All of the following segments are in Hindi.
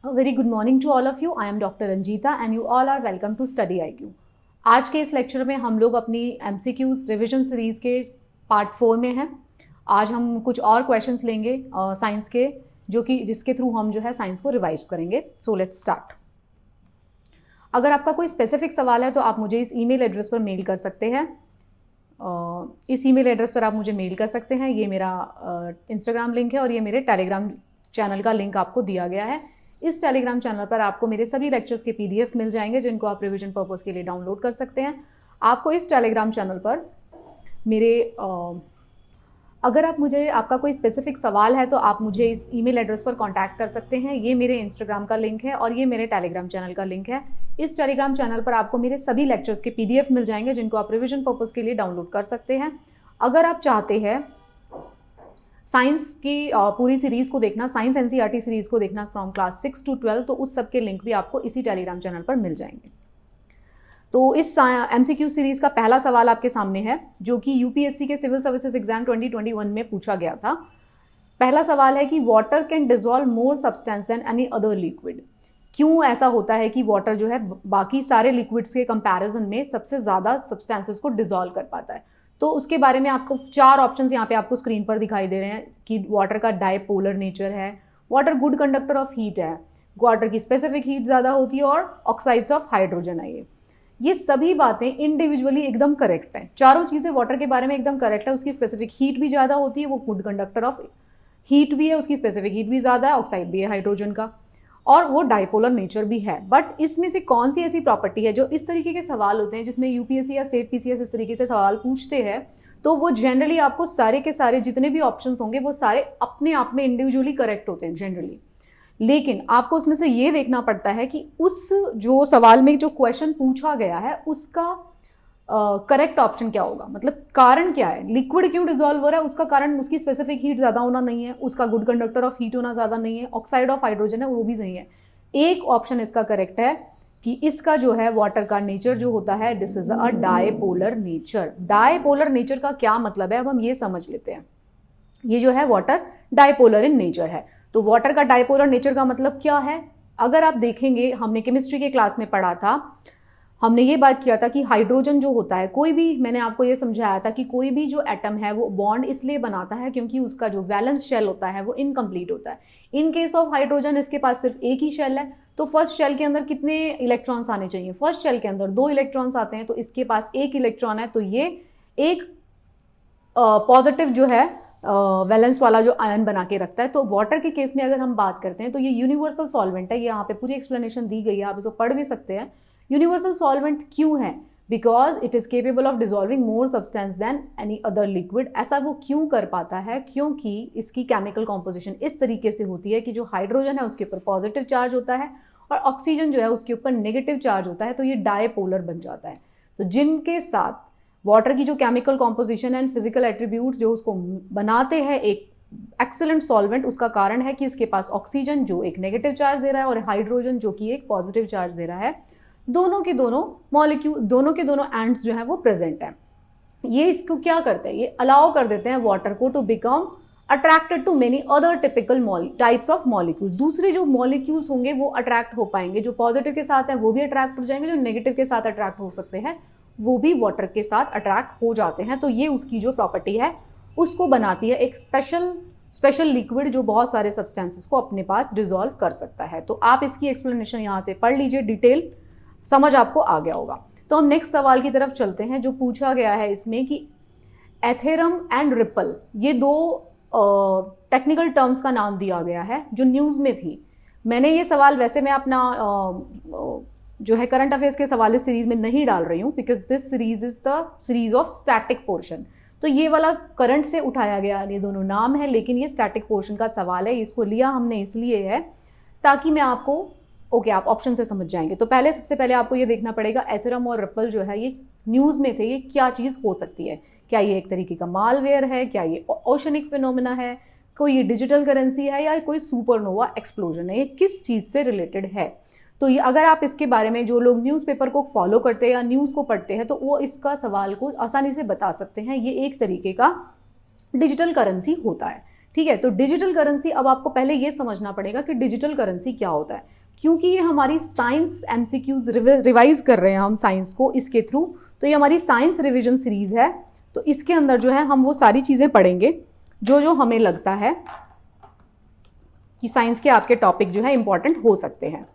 A very good morning to all of you. I am Dr. Ranjita and you all are welcome to Study IQ. आज के इस लेक्चर में हम लोग अपनी MCQs रिविजन सीरीज के पार्ट 4 में हैं। आज हम कुछ और क्वेश्चंस लेंगे साइंस के, जो कि जिसके थ्रू हम जो है साइंस को रिवाइज करेंगे। So let's start. अगर आपका कोई स्पेसिफिक सवाल है तो आप मुझे इस ईमेल एड्रेस पर मेल कर सकते हैं। इस ईमेल एड्रेस पर आप मुझे मेल कर सकते हैं। ये मेरा इंस्टाग्राम लिंक है और ये मेरे टेलीग्राम चैनल का लिंक आपको दिया गया है। इस टेलीग्राम चैनल पर आपको मेरे सभी लेक्चर्स के PDF मिल जाएंगे, जिनको आप रिवीजन पर्पस के लिए डाउनलोड कर सकते हैं। आपको इस टेलीग्राम चैनल पर मेरे अगर आपका कोई स्पेसिफिक सवाल है तो आप मुझे इस ईमेल एड्रेस पर कांटेक्ट कर सकते हैं। ये मेरे इंस्टाग्राम का लिंक है और ये मेरे टेलीग्राम चैनल का लिंक है। इस टेलीग्राम चैनल पर आपको मेरे सभी लेक्चर्स के PDF मिल जाएंगे, जिनको आप रिवीजन पर्पस के लिए डाउनलोड कर सकते हैं। अगर आप चाहते हैं साइंस की पूरी सीरीज को देखना, साइंस NCERT सीरीज को देखना फ्रॉम क्लास 6 to 12, तो उस सब के लिंक भी आपको इसी टेलीग्राम चैनल पर मिल जाएंगे। तो इस MCQ सीरीज का पहला सवाल आपके सामने है, जो कि UPSC के सिविल सर्विसेज एग्जाम 2021 में पूछा गया था। पहला सवाल है कि water can dissolve more substance then any other liquid. क्यों ऐसा होता है कि वाटर जो है बाकी सारे लिक्विड्स के कंपैरिजन में सबसे ज़्यादा सब्सटेंसेस को डिजॉल्व कर पाता है? तो उसके बारे में आपको 4 ऑप्शंस यहाँ पे आपको स्क्रीन पर दिखाई दे रहे हैं कि वाटर का डायपोलर नेचर है, water good conductor of heat है, वाटर की स्पेसिफिक हीट ज़्यादा होती है और ऑक्साइड्स ऑफ हाइड्रोजन है। ये सभी बातें इंडिविजुअली एकदम करेक्ट है। चारों चीज़ें वाटर के बारे में एकदम करेक्ट है। उसकी स्पेसिफिक हीट भी ज़्यादा होती है, वो गुड कंडक्टर ऑफ हीट भी है, उसकी स्पेसिफिक हीट भी ज़्यादा है, ऑक्साइड भी है हाइड्रोजन का, और वो डायपोलर नेचर भी है। बट इसमें से कौन सी ऐसी प्रॉपर्टी है जो इस तरीके के सवाल होते हैं जिसमें UPSC या स्टेट PCS इस तरीके से सवाल पूछते हैं, तो वो जनरली आपको सारे के सारे जितने भी ऑप्शंस होंगे वो सारे अपने आप में इंडिविजुअली करेक्ट होते हैं जनरली। लेकिन आपको उसमें से ये देखना पड़ता है कि उस जो सवाल में जो क्वेश्चन पूछा गया है उसका करेक्ट ऑप्शन क्या होगा, मतलब कारण क्या है, लिक्विड क्यों डिजॉल्व हो रहा है, उसका कारण उसकी स्पेसिफिक हीट ज़्यादा होना नहीं है, उसका गुड कंडक्टर ऑफ हीट होना ज़्यादा नहीं है, ऑक्साइड ऑफ हाइड्रोजन है वो भी नहीं है। एक ऑप्शन इसका करेक्ट है कि इसका जो है वाटर का नेचर जो होता है, this is a dipolar nature. Dipolar nature का क्या मतलब है, अब हम ये समझ लेते हैं। ये जो है वाटर डायपोलर इन नेचर है। तो वाटर का डायपोलर नेचर का मतलब क्या है? अगर आप देखेंगे, हमने केमिस्ट्री के क्लास में पढ़ा था, हमने ये बात किया था कि हाइड्रोजन जो होता है, कोई भी, मैंने आपको ये समझाया था कि कोई भी जो एटम है वो बॉन्ड इसलिए बनाता है क्योंकि उसका जो वैलेंस शेल होता है वो इनकम्प्लीट होता है। इन केस ऑफ हाइड्रोजन इसके पास सिर्फ एक ही शेल है, तो फर्स्ट शेल के अंदर कितने इलेक्ट्रॉन्स आने चाहिए? फर्स्ट शेल के अंदर 2 इलेक्ट्रॉन्स आते हैं, तो इसके पास 1 इलेक्ट्रॉन है, तो ये एक पॉजिटिव जो है वैलेंस वाला जो आयन बना के रखता है। तो वाटर के केस में अगर हम बात करते हैं तो ये यूनिवर्सल सॉल्वेंट है। ये यहाँ पे पूरी एक्सप्लेनेशन दी गई है, आप इसको पढ़ भी सकते हैं। यूनिवर्सल सॉल्वेंट क्यों है? Because it is capable of dissolving more substance then any other liquid. ऐसा वो क्यों कर पाता है? क्योंकि इसकी केमिकल कॉम्पोजिशन इस तरीके से होती है कि जो हाइड्रोजन है उसके ऊपर पॉजिटिव चार्ज होता है और ऑक्सीजन जो है उसके ऊपर नेगेटिव चार्ज होता है, तो ये डायपोलर बन जाता है। तो जिनके साथ वाटर की जो chemical composition and physical attributes जो उसको बनाते हैं एक एक्सीलेंट सॉल्वेंट, उसका कारण है कि इसके पास ऑक्सीजन जो एक नेगेटिव चार्ज दे रहा है और हाइड्रोजन जो कि एक पॉजिटिव चार्ज दे रहा है, दोनों के दोनों मॉलिक्यूल, दोनों के दोनों एंड्स जो है वो प्रेजेंट है। ये इसको क्या करते हैं, ये अलाउ कर देते हैं वाटर को to become attracted to many other typical types of molecule. दूसरे जो मॉलिक्यूल्स होंगे वो अट्रैक्ट हो पाएंगे, जो पॉजिटिव के साथ हैं वो भी अट्रैक्ट हो जाएंगे, जो नेगेटिव के साथ अट्रैक्ट हो सकते हैं वो भी वाटर के साथ अट्रैक्ट हो जाते हैं। तो ये उसकी जो प्रॉपर्टी है उसको बनाती है एक स्पेशल लिक्विड जो बहुत सारे सब्सटेंसेस को अपने पास डिजॉल्व कर सकता है। तो आप इसकी एक्सप्लेनेशन यहाँ से पढ़ लीजिए, डिटेल समझ आपको आ गया होगा। तो हम नेक्स्ट सवाल की तरफ चलते हैं, जो पूछा गया है इसमें कि एथेरम एंड रिपल, ये 2 टेक्निकल टर्म्स का नाम दिया गया है जो न्यूज़ में थी। मैंने ये सवाल, वैसे मैं अपना जो है करंट अफेयर्स के सवाल इस सीरीज में नहीं डाल रही हूँ, because this series is the series of static portion. तो ये वाला करंट से उठाया गया, ये दोनों नाम है, लेकिन ये स्टैटिक पोर्शन का सवाल है। इसको लिया हमने इसलिए है ताकि मैं आपको आप ऑप्शन से समझ जाएंगे। तो सबसे पहले आपको ये देखना पड़ेगा एथेरम और रिपल जो है ये न्यूज़ में थे, ये क्या चीज़ हो सकती है? क्या ये एक तरीके का मालवेयर है? क्या ये ओशनिक फिनोमेना है? कोई ये डिजिटल करेंसी है या कोई सुपरनोवा एक्सप्लोजन है? ये किस चीज़ से रिलेटेड है? तो ये अगर आप इसके बारे में, जो लोग न्यूज़पेपर को फॉलो करते हैं या न्यूज़ को पढ़ते हैं, तो वो इसका सवाल को आसानी से बता सकते हैं। ये एक तरीके का डिजिटल करेंसी होता है। ठीक है, तो डिजिटल करेंसी, अब आपको पहले ये समझना पड़ेगा कि डिजिटल करेंसी क्या होता है, क्योंकि ये हमारी साइंस एमसीक्यूज रिवाइज कर रहे हैं हम साइंस को इसके थ्रू, तो ये हमारी साइंस रिवीजन सीरीज है, तो इसके अंदर जो है हम वो सारी चीज़ें पढ़ेंगे जो जो हमें लगता है कि साइंस के आपके टॉपिक जो है इंपॉर्टेंट हो सकते हैं।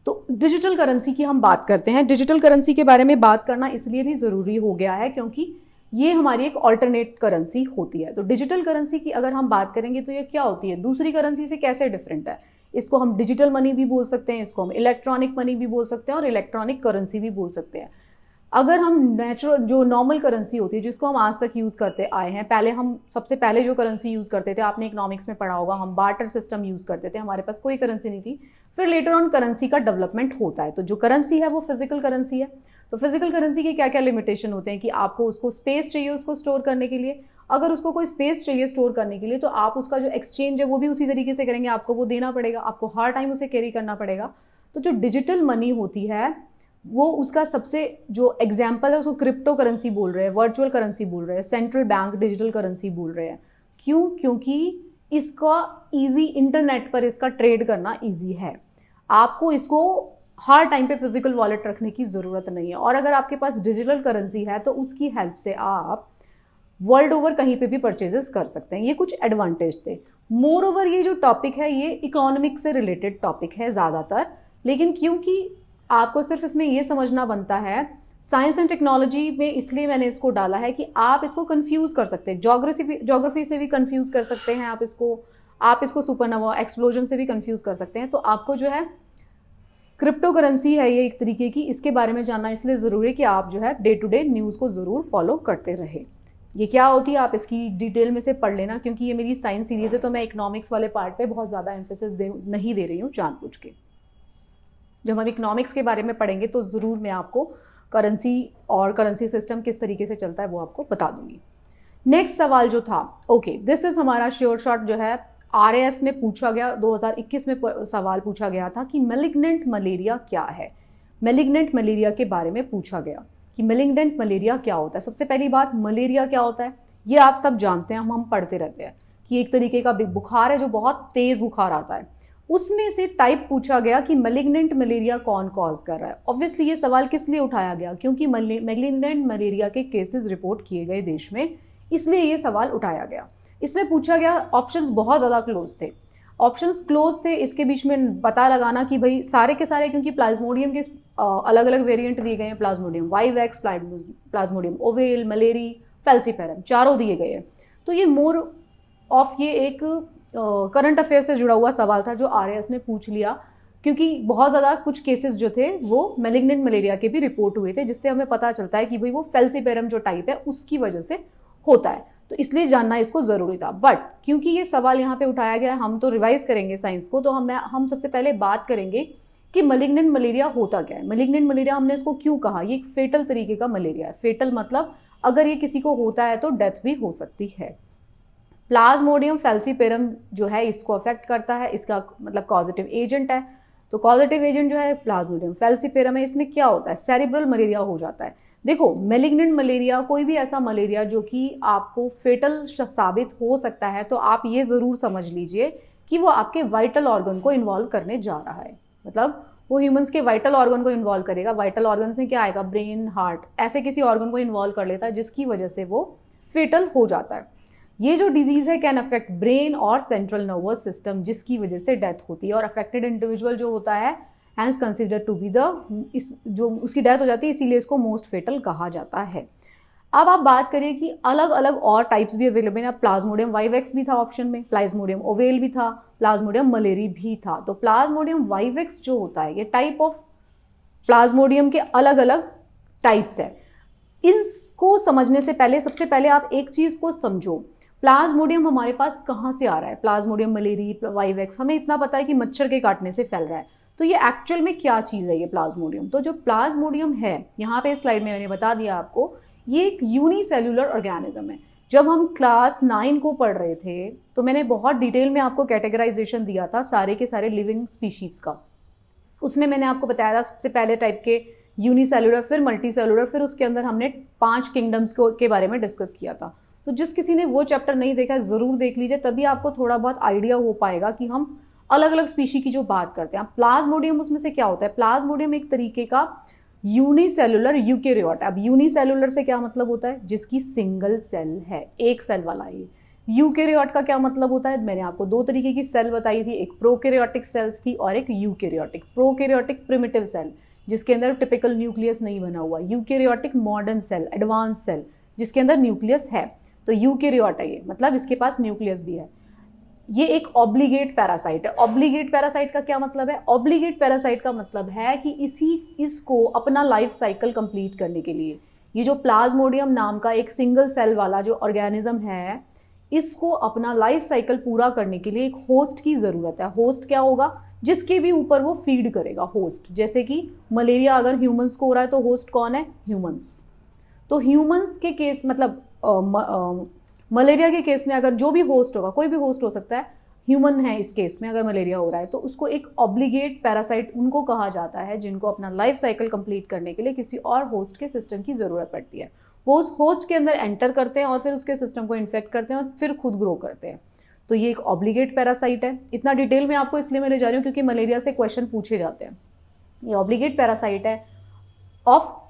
तो डिजिटल करेंसी की हम बात करते हैं। डिजिटल करेंसी के बारे में बात करना इसलिए भी ज़रूरी हो गया है क्योंकि ये हमारी एक ऑल्टरनेट करेंसी होती है। तो डिजिटल करेंसी की अगर हम बात करेंगे तो ये क्या होती है, दूसरी करेंसी से कैसे डिफरेंट है। इसको हम डिजिटल मनी भी बोल सकते हैं, इसको हम इलेक्ट्रॉनिक मनी भी बोल सकते हैं और इलेक्ट्रॉनिक करेंसी भी बोल सकते हैं। अगर हम नेचुरल जो नॉर्मल करेंसी होती है जिसको हम आज तक यूज़ करते आए हैं, पहले हम सबसे पहले जो करेंसी यूज़ करते थे, आपने इकोनॉमिक्स में पढ़ा होगा, हम बार्टर सिस्टम यूज़ करते थे, हमारे पास कोई करेंसी नहीं थी। फिर लेटर ऑन करेंसी का डेवलपमेंट होता है। तो जो करेंसी है वो फिजिकल करेंसी है। तो फिजिकल करेंसी के क्या क्या लिमिटेशन होते हैं कि आपको उसको स्पेस चाहिए उसको स्टोर करने के लिए। अगर उसको कोई स्पेस चाहिए स्टोर करने के लिए तो आप उसका जो एक्सचेंज है वो भी उसी तरीके से करेंगे, आपको वो देना पड़ेगा, आपको हर टाइम उसे कैरी करना पड़ेगा। तो जो डिजिटल मनी होती है वो उसका सबसे जो एग्जाम्पल है उसको क्रिप्टो करेंसी बोल रहे हैं, वर्चुअल करेंसी बोल रहे हैं, सेंट्रल बैंक डिजिटल करेंसी बोल रहे हैं। क्यों? क्योंकि इसका ईजी, इंटरनेट पर इसका ट्रेड करना ईजी है, आपको इसको हर टाइम पे फिजिकल वॉलेट रखने की ज़रूरत नहीं है। और अगर आपके पास डिजिटल करेंसी है तो उसकी हेल्प से आप वर्ल्ड ओवर कहीं पे भी परचेजेस कर सकते हैं। ये कुछ एडवांटेज थे। मोर ओवर ये जो टॉपिक है ये इकोनॉमिक से रिलेटेड टॉपिक है ज़्यादातर, लेकिन क्योंकि आपको सिर्फ इसमें ये समझना बनता है, साइंस एंड टेक्नोलॉजी में इसलिए मैंने इसको डाला है कि आप इसको कंफ्यूज कर सकते हैं, ज्योग्राफी से भी कंफ्यूज कर सकते हैं आप इसको सुपरनोवा एक्सप्लोजन से भी कंफ्यूज कर सकते हैं। तो आपको जो है क्रिप्टो करेंसी है ये एक तरीके की, इसके बारे में जानना इसलिए ज़रूरी है कि आप जो है डे टू डे न्यूज़ को ज़रूर फॉलो करते रहे। ये क्या होती है आप इसकी डिटेल में से पढ़ लेना, क्योंकि ये मेरी साइंस सीरीज़ है तो मैं इकोनॉमिक्स वाले पार्ट पे बहुत ज़्यादा एम्फेसिस नहीं दे रही हूँ जानबूझ के। जब हम इकोनॉमिक्स के बारे में पढ़ेंगे तो ज़रूर मैं आपको करेंसी और करेंसी सिस्टम किस तरीके से चलता है वो आपको बता दूंगी। नेक्स्ट सवाल जो था, ओके दिस इज़ हमारा श्योर शॉट जो है RAS में पूछा गया, 2021 में सवाल पूछा गया था कि मैलिग्नेंट मलेरिया क्या है। मैलिग्नेंट मलेरिया के बारे में पूछा गया कि मैलिग्नेंट मलेरिया क्या होता है। सबसे पहली बात, मलेरिया क्या होता है ये आप सब जानते हैं, हम पढ़ते रहते हैं कि एक तरीके का बुखार है जो बहुत तेज़ बुखार आता है। उसमें से टाइप पूछा गया कि मैलिग्नेंट मलेरिया कौन कॉज कर रहा है। ऑब्वियसली ये सवाल किस लिए उठाया गया, क्योंकि मैलिग्नेंट मलेरिया के केसेस रिपोर्ट किए गए देश में, इसलिए ये सवाल उठाया गया। इसमें पूछा गया, ऑप्शंस बहुत ज़्यादा क्लोज थे, इसके बीच में पता लगाना कि भाई सारे के सारे, क्योंकि प्लाज्मोडियम के अलग अलग वेरिएंट दिए गए हैं, Plasmodium vivax, Plasmodium oval, malariae, falciparum, चारों दिए गए हैं। तो ये मोर ऑफ ये एक करंट अफेयर से जुड़ा हुआ सवाल था जो RAS ने पूछ लिया, क्योंकि बहुत ज़्यादा कुछ केसेस जो थे वो मैलिग्नेंट मलेरिया के भी रिपोर्ट हुए थे, जिससे हमें पता चलता है कि भाई वो फैल्सीपेरम जो टाइप है उसकी वजह से होता है। तो इसलिए जानना इसको ज़रूरी था। बट क्योंकि ये सवाल यहाँ पे उठाया गया है, हम तो रिवाइज करेंगे साइंस को, तो हम सबसे पहले बात करेंगे कि मैलिग्नेंट मलेरिया होता क्या है। मैलिग्नेंट मलेरिया हमने इसको क्यों कहा, ये एक फेटल तरीके का मलेरिया है। फेटल मतलब अगर ये किसी को होता है तो डेथ भी हो सकती है। प्लाज्मोडियम फैल्सीपेरम जो है इसको अफेक्ट करता है, इसका मतलब कॉजेटिव एजेंट है। तो कॉजेटिव एजेंट जो है प्लाज्मोडियम फैल्सीपेरम है। इसमें क्या होता है, सेरिब्रल मलेरिया हो जाता है। देखो मैलिग्नेंट मलेरिया कोई भी ऐसा मलेरिया जो कि आपको फेटल साबित हो सकता है, तो आप ये ज़रूर समझ लीजिए कि वो आपके वाइटल ऑर्गन को इन्वॉल्व करने जा रहा है। मतलब वो ह्यूमंस के वाइटल ऑर्गन को इन्वॉल्व करेगा। वाइटल ऑर्गन्स में क्या आएगा, ब्रेन, हार्ट, ऐसे किसी ऑर्गन को इन्वॉल्व कर लेता है जिसकी वजह से वो फेटल हो जाता है। ये जो डिजीज़ है कैन अफेक्ट ब्रेन और सेंट्रल नर्वस सिस्टम, जिसकी वजह से डेथ होती है। और अफेक्टेड इंडिविजुअल जो होता है हैंस कंसिडर टू बी जो उसकी डेथ हो जाती है, इसीलिए इसको मोस्ट फेटल कहा जाता है। अब आप बात करिए कि अलग अलग और टाइप्स भी अवेलेबल है। प्लाज्मोडियम वाइवेक्स भी था ऑप्शन में, प्लाज्मोडियम ओवेल भी था, प्लाज्मोडियम मलेरी भी था। तो प्लाज्मोडियम वाइवेक्स जो होता है ये टाइप ऑफ प्लाज्मोडियम के अलग अलग टाइप्स है। इनको समझने से पहले सबसे पहले आप एक चीज़ को समझो, प्लाज्मोडियम हमारे पास कहाँ से आ रहा है। प्लाज्मोडियम मलेरी वाइवेक्स हमें इतना पता है कि मच्छर के काटने से फैल रहा है। तो ये एक्चुअल में क्या चीज़ है ये प्लाज्मोडियम। तो जो प्लाज्मोडियम है यहाँ पे स्लाइड में मैंने बता दिया आपको, ये एक यूनिसेल्युलर ऑर्गेनिज्म है। जब हम क्लास 9 को पढ़ रहे थे तो मैंने बहुत डिटेल में आपको कैटेगराइजेशन दिया था सारे के सारे लिविंग स्पीशीज़ का। उसमें मैंने आपको बताया था सबसे पहले टाइप के यूनिसेल्युलर, फिर मल्टी सेलुलर, फिर उसके अंदर हमने 5 किंगडम्स के बारे में डिस्कस किया था। तो जिस किसी ने वो चैप्टर नहीं देखा है ज़रूर देख लीजिए, तभी आपको थोड़ा बहुत आइडिया हो पाएगा कि हम अलग अलग स्पीशी की जो बात करते हैं। प्लाज्मोडियम उसमें से क्या होता है? प्लाज्मोडियम एक तरीके का यूनिसेलुलर यूकेरियोट। अब यूनिसेलुलर से क्या मतलब होता है? जिसकी सिंगल सेल है, एक सेल वाला है। यूकेरियोट का क्या मतलब होता है? मैंने आपको दो तरीके की सेल बताई थी, एक प्रोकैरियोटिक सेल्स थी और एक यूकेरियोटिक। प्रोकैरियोटिक प्रिमिटिव सेल जिसके अंदर टिपिकल न्यूक्लियस नहीं बना हुआ, eukaryotic modern cell, advance cell जिसके अंदर न्यूक्लियस है। तो यूकेरियोट है ये, मतलब इसके पास न्यूक्लियस भी है। ये एक ऑब्लिगेट पैरासाइट है। ऑब्लिगेट पैरासाइट का क्या मतलब है? ऑब्लिगेट पैरासाइट का मतलब है कि इसको अपना लाइफ साइकिल कंप्लीट करने के लिए, ये जो प्लाज्मोडियम नाम का एक सिंगल सेल वाला जो ऑर्गेनिज्म है, इसको अपना लाइफ साइकिल पूरा करने के लिए एक होस्ट की ज़रूरत है। होस्ट क्या होगा? जिसके भी ऊपर वो फीड करेगा। होस्ट जैसे कि मलेरिया अगर ह्यूमंस को हो रहा है तो होस्ट कौन है? ह्यूमंस। तो ह्यूमंस के केस मतलब मलेरिया के केस में अगर जो भी होस्ट होगा, कोई भी होस्ट हो सकता है, ह्यूमन है इस केस में अगर मलेरिया हो रहा है, तो उसको एक ऑब्लिगेट पैरासाइट उनको कहा जाता है जिनको अपना लाइफ साइकिल कंप्लीट करने के लिए किसी और होस्ट के सिस्टम की ज़रूरत पड़ती है। वो उस होस्ट के अंदर एंटर करते हैं और फिर उसके सिस्टम को इन्फेक्ट करते हैं और फिर खुद ग्रो करते हैं। तो ये एक ऑब्लिगेट पैरासाइट है। इतना डिटेल में आपको इसलिए मैं ले जा रही हूँ क्योंकि मलेरिया से क्वेश्चन पूछे जाते हैं। ये ऑब्लिगेट पैरासाइट है ऑफ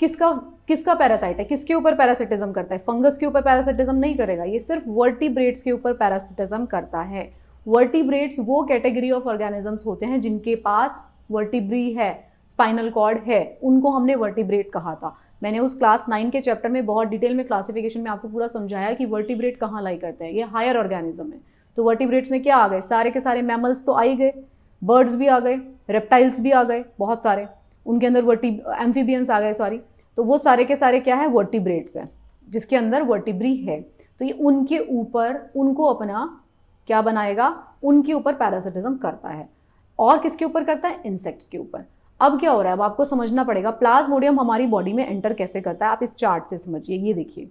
किसका पैरासाइट है? किसके ऊपर पैरासिटिज्म करता है? फंगस के ऊपर पैरासिटिज्म नहीं करेगा, ये सिर्फ वर्टिब्रेट्स के ऊपर पैरासिटिज्म करता है। वर्टिब्रेट्स वो कैटेगरी ऑफ ऑर्गेनिजम्स होते हैं जिनके पास वर्टिब्री है, स्पाइनल कॉर्ड है, उनको हमने वर्टिब्रेट कहा था। मैंने उस क्लास 9 के चैप्टर में बहुत डिटेल में क्लासिफिकेशन में आपको पूरा समझाया कि वर्टिब्रेट कहाँ लाई करते हैं। ये हायर ऑर्गेनिज्म है। तो वर्टिब्रेट्स में क्या आ गए? सारे के सारे मैमल्स तो आ ही गए, बर्ड्स भी आ गए, रेप्टाइल्स भी आ गए, बहुत सारे उनके अंदर एम्फीबियंस आ गए, सॉरी। तो वो सारे के सारे क्या है? वर्टिब्रेट्स हैं जिसके अंदर वर्टिब्री है। तो ये उनके ऊपर उनको अपना क्या बनाएगा? उनके ऊपर पैरासिटिज्म करता है। और किसके ऊपर करता है? इंसेक्ट्स के ऊपर। अब क्या हो रहा है? अब आपको समझना पड़ेगा प्लाज्मोडियम हमारी बॉडी में एंटर कैसे करता है। आप इस चार्ट से समझिए। ये देखिए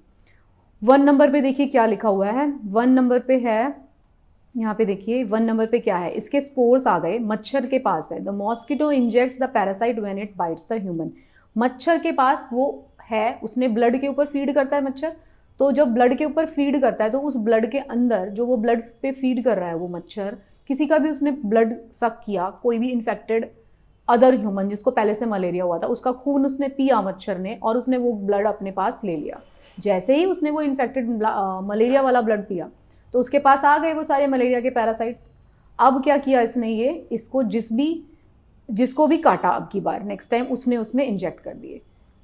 1 नंबर पे देखिए क्या लिखा हुआ है। 1 नंबर पे है, यहाँ पे देखिए 1 नंबर पे क्या है? इसके स्पोर्स आ गए, मच्छर के पास है। The mosquito injects the parasite when it bytes the human. मच्छर के पास वो है, उसने ब्लड के ऊपर फीड करता है मच्छर। तो जब ब्लड के ऊपर फीड करता है तो उस ब्लड के अंदर जो वो ब्लड पे फीड कर रहा है वो मच्छर, किसी का भी उसने ब्लड सक किया, कोई भी इन्फेक्टेड अदर ह्यूमन जिसको पहले से मलेरिया हुआ था, उसका खून उसने पिया मच्छर ने और उसने वो ब्लड अपने पास ले लिया। जैसे ही उसने वो इन्फेक्टेड मलेरिया वाला ब्लड पिया तो उसके पास आ गए वो सारे मलेरिया के पैरासाइट्स। अब क्या किया इसने? ये इसको जिसको भी काटा, अब की बार नेक्स्ट टाइम उसने उसमें इंजेक्ट कर दिए,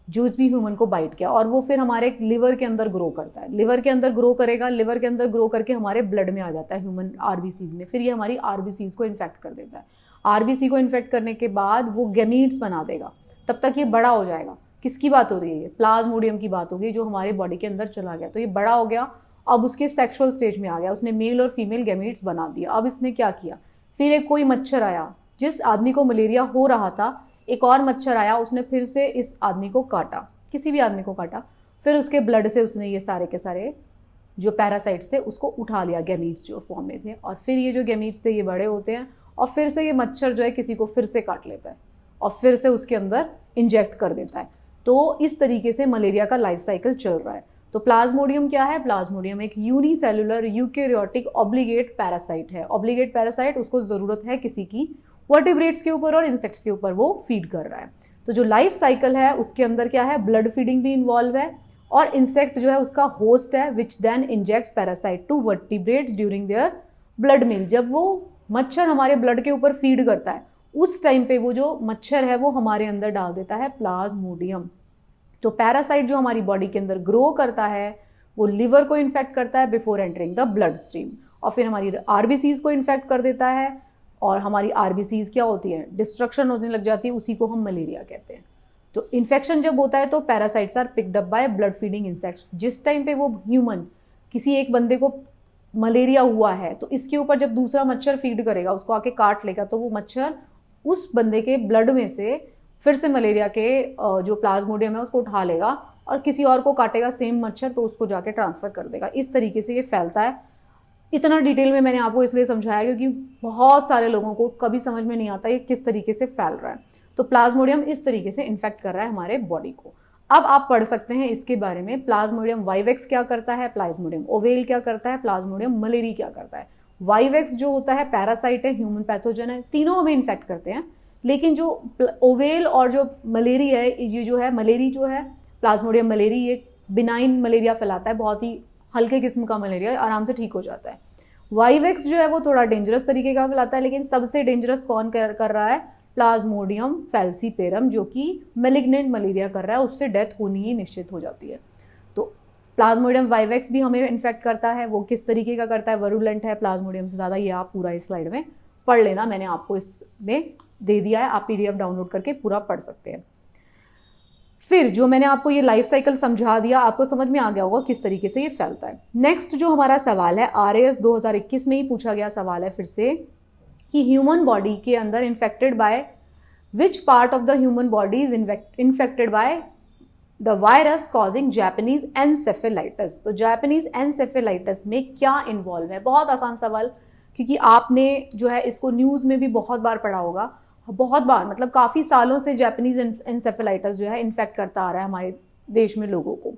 जो भी ह्यूमन को बाइट किया, और वो फिर हमारे लिवर के अंदर ग्रो करता है। लिवर के अंदर ग्रो करेगा, लिवर के अंदर ग्रो करके हमारे ब्लड में आ जाता है, ह्यूमन आरबीसीज में। फिर ये हमारी आरबीसीज को इन्फेक्ट कर देता है। आरबीसी को इन्फेक्ट करने के बाद वो गैमीट्स बना देगा। तब तक ये बड़ा हो जाएगा। किसकी बात हो रही है? ये प्लाज्मोडियम की बात होगी जो हमारे बॉडी के अंदर चला गया। तो ये बड़ा हो गया, अब उसके सेक्सुअल स्टेज में आ गया, उसने मेल और फीमेल गैमीट्स बना दिया। अब इसने क्या किया? फिर एक कोई मच्छर आया, जिस आदमी को मलेरिया हो रहा था, एक और मच्छर आया, उसने फिर से इस आदमी को काटा, किसी भी आदमी को काटा। फिर उसके ब्लड से उसने ये सारे के सारे जो पैरासाइट्स थे उसको उठा लिया, गैमीट्स जो फॉर्म में थे। और फिर ये जो गैमीट्स थे ये बड़े होते हैं और फिर से ये मच्छर जो है किसी को फिर से काट लेता है और फिर से उसके अंदर इंजेक्ट कर देता है। तो इस तरीके से मलेरिया का लाइफ साइकिल चल रहा है। तो प्लाज्मोडियम क्या है? प्लाज्मोडियम एक यूनिसेलुलर यूकेरियोटिक ऑब्लिगेट पैरासाइट है। ऑब्लिगेट पैरासाइट, उसको ज़रूरत है किसी की वर्टिब्रेट्स के ऊपर और इंसेक्ट्स के ऊपर वो फीड कर रहा है। तो जो लाइफ साइकिल है उसके अंदर क्या है? ब्लड फीडिंग भी इन्वॉल्व है और इंसेक्ट जो है उसका होस्ट है which then injects parasite to vertebrates during their blood meal. जब वो मच्छर हमारे ब्लड के ऊपर फीड करता है उस टाइम पे वो जो मच्छर है वो हमारे अंदर डाल देता है प्लाज्मोडियम। तो पैरासाइट जो हमारी बॉडी के अंदर ग्रो करता है वो लिवर को इन्फेक्ट करता है before entering the blood stream, और फिर हमारी आरबीसीज को इन्फेक्ट कर देता है। और हमारी आरबीसीज क्या होती है? डिस्ट्रक्शन होने लग जाती है, उसी को हम मलेरिया कहते हैं। तो इन्फेक्शन जब होता है तो parasites are picked up by blood feeding insects. जिस टाइम पे वो ह्यूमन, किसी एक बंदे को मलेरिया हुआ है तो इसके ऊपर जब दूसरा मच्छर फीड करेगा, उसको आके काट लेगा, तो वो मच्छर उस बंदे के ब्लड में से फिर से मलेरिया के जो प्लाज्मोडियम है उसको उठा लेगा और किसी और को काटेगा सेम मच्छर, तो उसको जाके ट्रांसफ़र कर देगा। इस तरीके से ये फैलता है। इतना डिटेल में मैंने आपको इसलिए समझाया क्योंकि बहुत सारे लोगों को कभी समझ में नहीं आता ये किस तरीके से फैल रहा है। तो प्लाज्मोडियम इस तरीके से इन्फेक्ट कर रहा है हमारे बॉडी को। अब आप पढ़ सकते हैं इसके बारे में, प्लाज्मोडियम वाइवेक्स क्या करता है, प्लाज्मोडियम ओवेल क्या करता है, प्लाज्मोडियम मलेरी क्या करता है। वाइवेक्स जो होता है पैरासाइट है, ह्यूमन पैथोजन है, तीनों हमें इन्फेक्ट करते हैं, लेकिन जो ओवेल और जो मलेरी है, ये जो है मलेरी जो है प्लाज्मोडियम मलेरी, ये बिनाइन मलेरिया फैलाता है, बहुत ही हल्के किस्म का मलेरिया, आराम से ठीक हो जाता है। वाइवेक्स जो है वो थोड़ा डेंजरस तरीके का फैलाता है, लेकिन सबसे डेंजरस कौन कर रहा है, प्लाज्मोडियम फैल्सीपेरम, जो कि मैलिग्नेंट मलेरिया कर रहा है, उससे डेथ होनी ही निश्चित हो जाती है। तो प्लाज्मोडियम वाइवेक्स भी हमें इन्फेक्ट करता है, वो किस तरीके का करता है, वरुलेंट है प्लाज्मोडियम से ज़्यादा, ये आप पूरा इस स्लाइड में पढ़ लेना, मैंने आपको इसमें दे दिया है, आप PDF डाउनलोड करके पूरा पढ़ सकते हैं। फिर जो मैंने आपको ये लाइफ साइकिल समझा दिया, आपको समझ में आ गया होगा किस तरीके से ये फैलता है। नेक्स्ट जो हमारा सवाल है, RAS 2021 में ही पूछा गया सवाल है फिर से, कि ह्यूमन बॉडी के अंदर infected by which part of the human body is infected by the virus causing Japanese encephalitis. तो जापानीज एनसेफेलाइटिस में क्या इन्वॉल्व है, बहुत आसान सवाल, क्योंकि आपने जो है इसको न्यूज़ में भी बहुत बार पढ़ा होगा, बहुत बार, मतलब काफ़ी सालों से जापानीज एनसेफेलाइटिस जो है इन्फेक्ट करता आ रहा है हमारे देश में लोगों को। तो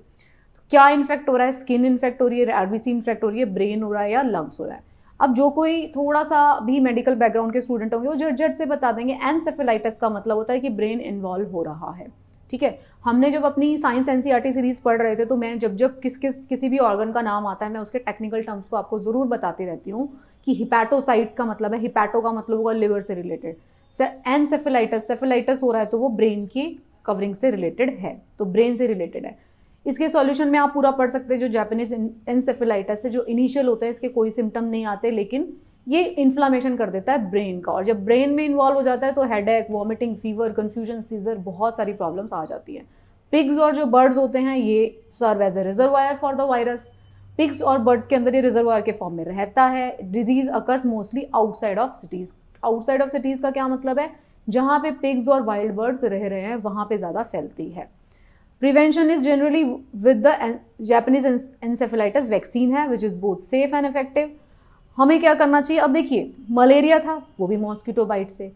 क्या इन्फेक्ट हो रहा है, स्किन इन्फेक्ट हो रही है, RBC इन्फेक्ट हो रही है, ब्रेन हो रहा है या लंग्स हो रहा है। अब जो कोई थोड़ा सा भी मेडिकल बैकग्राउंड के स्टूडेंट होंगे वो झट से बता देंगे एनसेफेलाइटिस का मतलब होता है कि ब्रेन इन्वॉल्व हो रहा है। ठीक है, हमने जब अपनी साइंस NCERT सीरीज पढ़ रहे थे तो मैं जब किसी भी ऑर्गन का नाम आता है मैं उसके टेक्निकल टर्म्स को आपको ज़रूर बताती रहती हूँ कि हिपैटोसाइट का मतलब है, हिपैटो का मतलब होगा लिवर से रिलेटेड, सेफेलाइटिस हो रहा है तो वो ब्रेन की कवरिंग से रिलेटेड है, तो ब्रेन से रिलेटेड है। इसके सॉल्यूशन में आप पूरा पढ़ सकते हैं। जो जापानीज एनसेफेलाइटिस है, जो इनिशियल होता है, इसके कोई सिम्टम नहीं आते, लेकिन ये इन्फ्लामेशन कर देता है ब्रेन का, और जब ब्रेन में इन्वॉल्व हो जाता है तो headache, vomiting, fever, confusion, seizure, बहुत सारी प्रॉब्लम्स आ जाती है। पिग्स और जो बर्ड्स होते हैं ये serve as a reservoir for the virus. Pigs और बर्ड्स के अंदर ये रिजर्वायर के फॉर्म में रहता है। Disease occurs mostly outside of cities. Outside of cities का क्या मतलब है, जहाँ पे पिग्स और वाइल्ड बर्ड्स रह रहे हैं वहाँ पे ज़्यादा फैलती है। Prevention is generally with the Japanese encephalitis vaccine है which is both safe and effective. हमें क्या करना चाहिए, अब देखिए मलेरिया था वो भी मॉस्किटो बाइट से,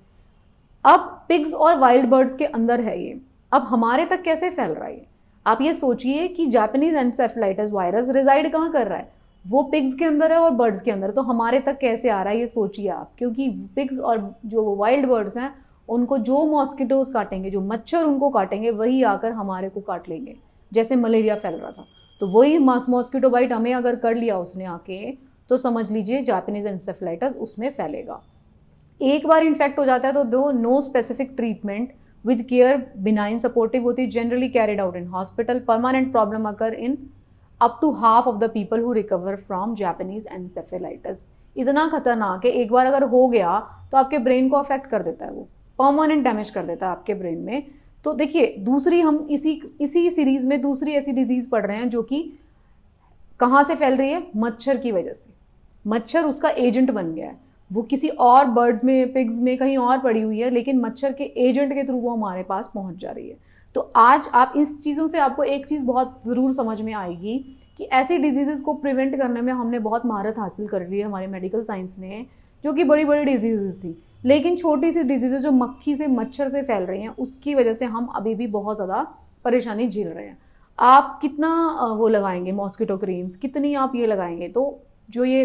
अब पिग्स और वाइल्ड बर्ड्स के अंदर है ये, अब हमारे तक कैसे फैल रहा है। आप ये सोचिए कि जापानीज एनसेफेलाइटिस वायरस रिजाइड कहाँ कर रहा है, वो पिग्स के अंदर है और बर्ड्स के अंदर, तो हमारे तक कैसे आ रहा है ये सोचिए आप, क्योंकि पिग्स और जो वाइल्ड बर्ड्स हैं उनको जो मॉस्किटोज काटेंगे, जो मच्छर उनको काटेंगे, वही आकर हमारे को काट लेंगे, जैसे मलेरिया फैल रहा था। तो वही मॉस्किटो बाइट हमें अगर कर लिया उसने आके, तो समझ लीजिए जापानीज एनसेफेलाइटिस उसमें फैलेगा। एक बार इन्फेक्ट हो जाता है तो दो no specific treatment with care benign supportive होती है, generally carried out in hospital. Permanent problem occur in up to half of the people who recover from Japanese encephalitis. इतना खतरनाक है, एक बार अगर हो गया तो आपके ब्रेन को अफेक्ट कर देता है, वो परमानेंट डैमेज कर देता है आपके ब्रेन में। तो देखिए दूसरी, हम इसी सीरीज में दूसरी ऐसी डिजीज पढ़ रहे हैं जो कि कहाँ से फैल रही है, मच्छर की वजह से। मच्छर उसका एजेंट बन गया है, वो किसी और बर्ड्स में, पिग्स में, कहीं और पड़ी हुई है, लेकिन मच्छर के एजेंट के थ्रू वो हमारे पास पहुंच जा रही है। तो आज आप इस चीज़ों से आपको एक चीज़ बहुत ज़रूर समझ में आएगी कि ऐसी डिजीज़ को प्रिवेंट करने में हमने बहुत महारत हासिल कर ली है हमारे मेडिकल साइंस ने, जो कि बड़ी बड़ी डिजीज़ थी, लेकिन छोटी सी डिजीज़ जो मक्खी से, मच्छर से फैल रही हैं, उसकी वजह से हम अभी भी बहुत ज़्यादा परेशानी झेल रहे हैं। आप कितना वो लगाएंगे मॉस्किटो क्रीम्स, कितनी आप ये लगाएंगे, तो जो ये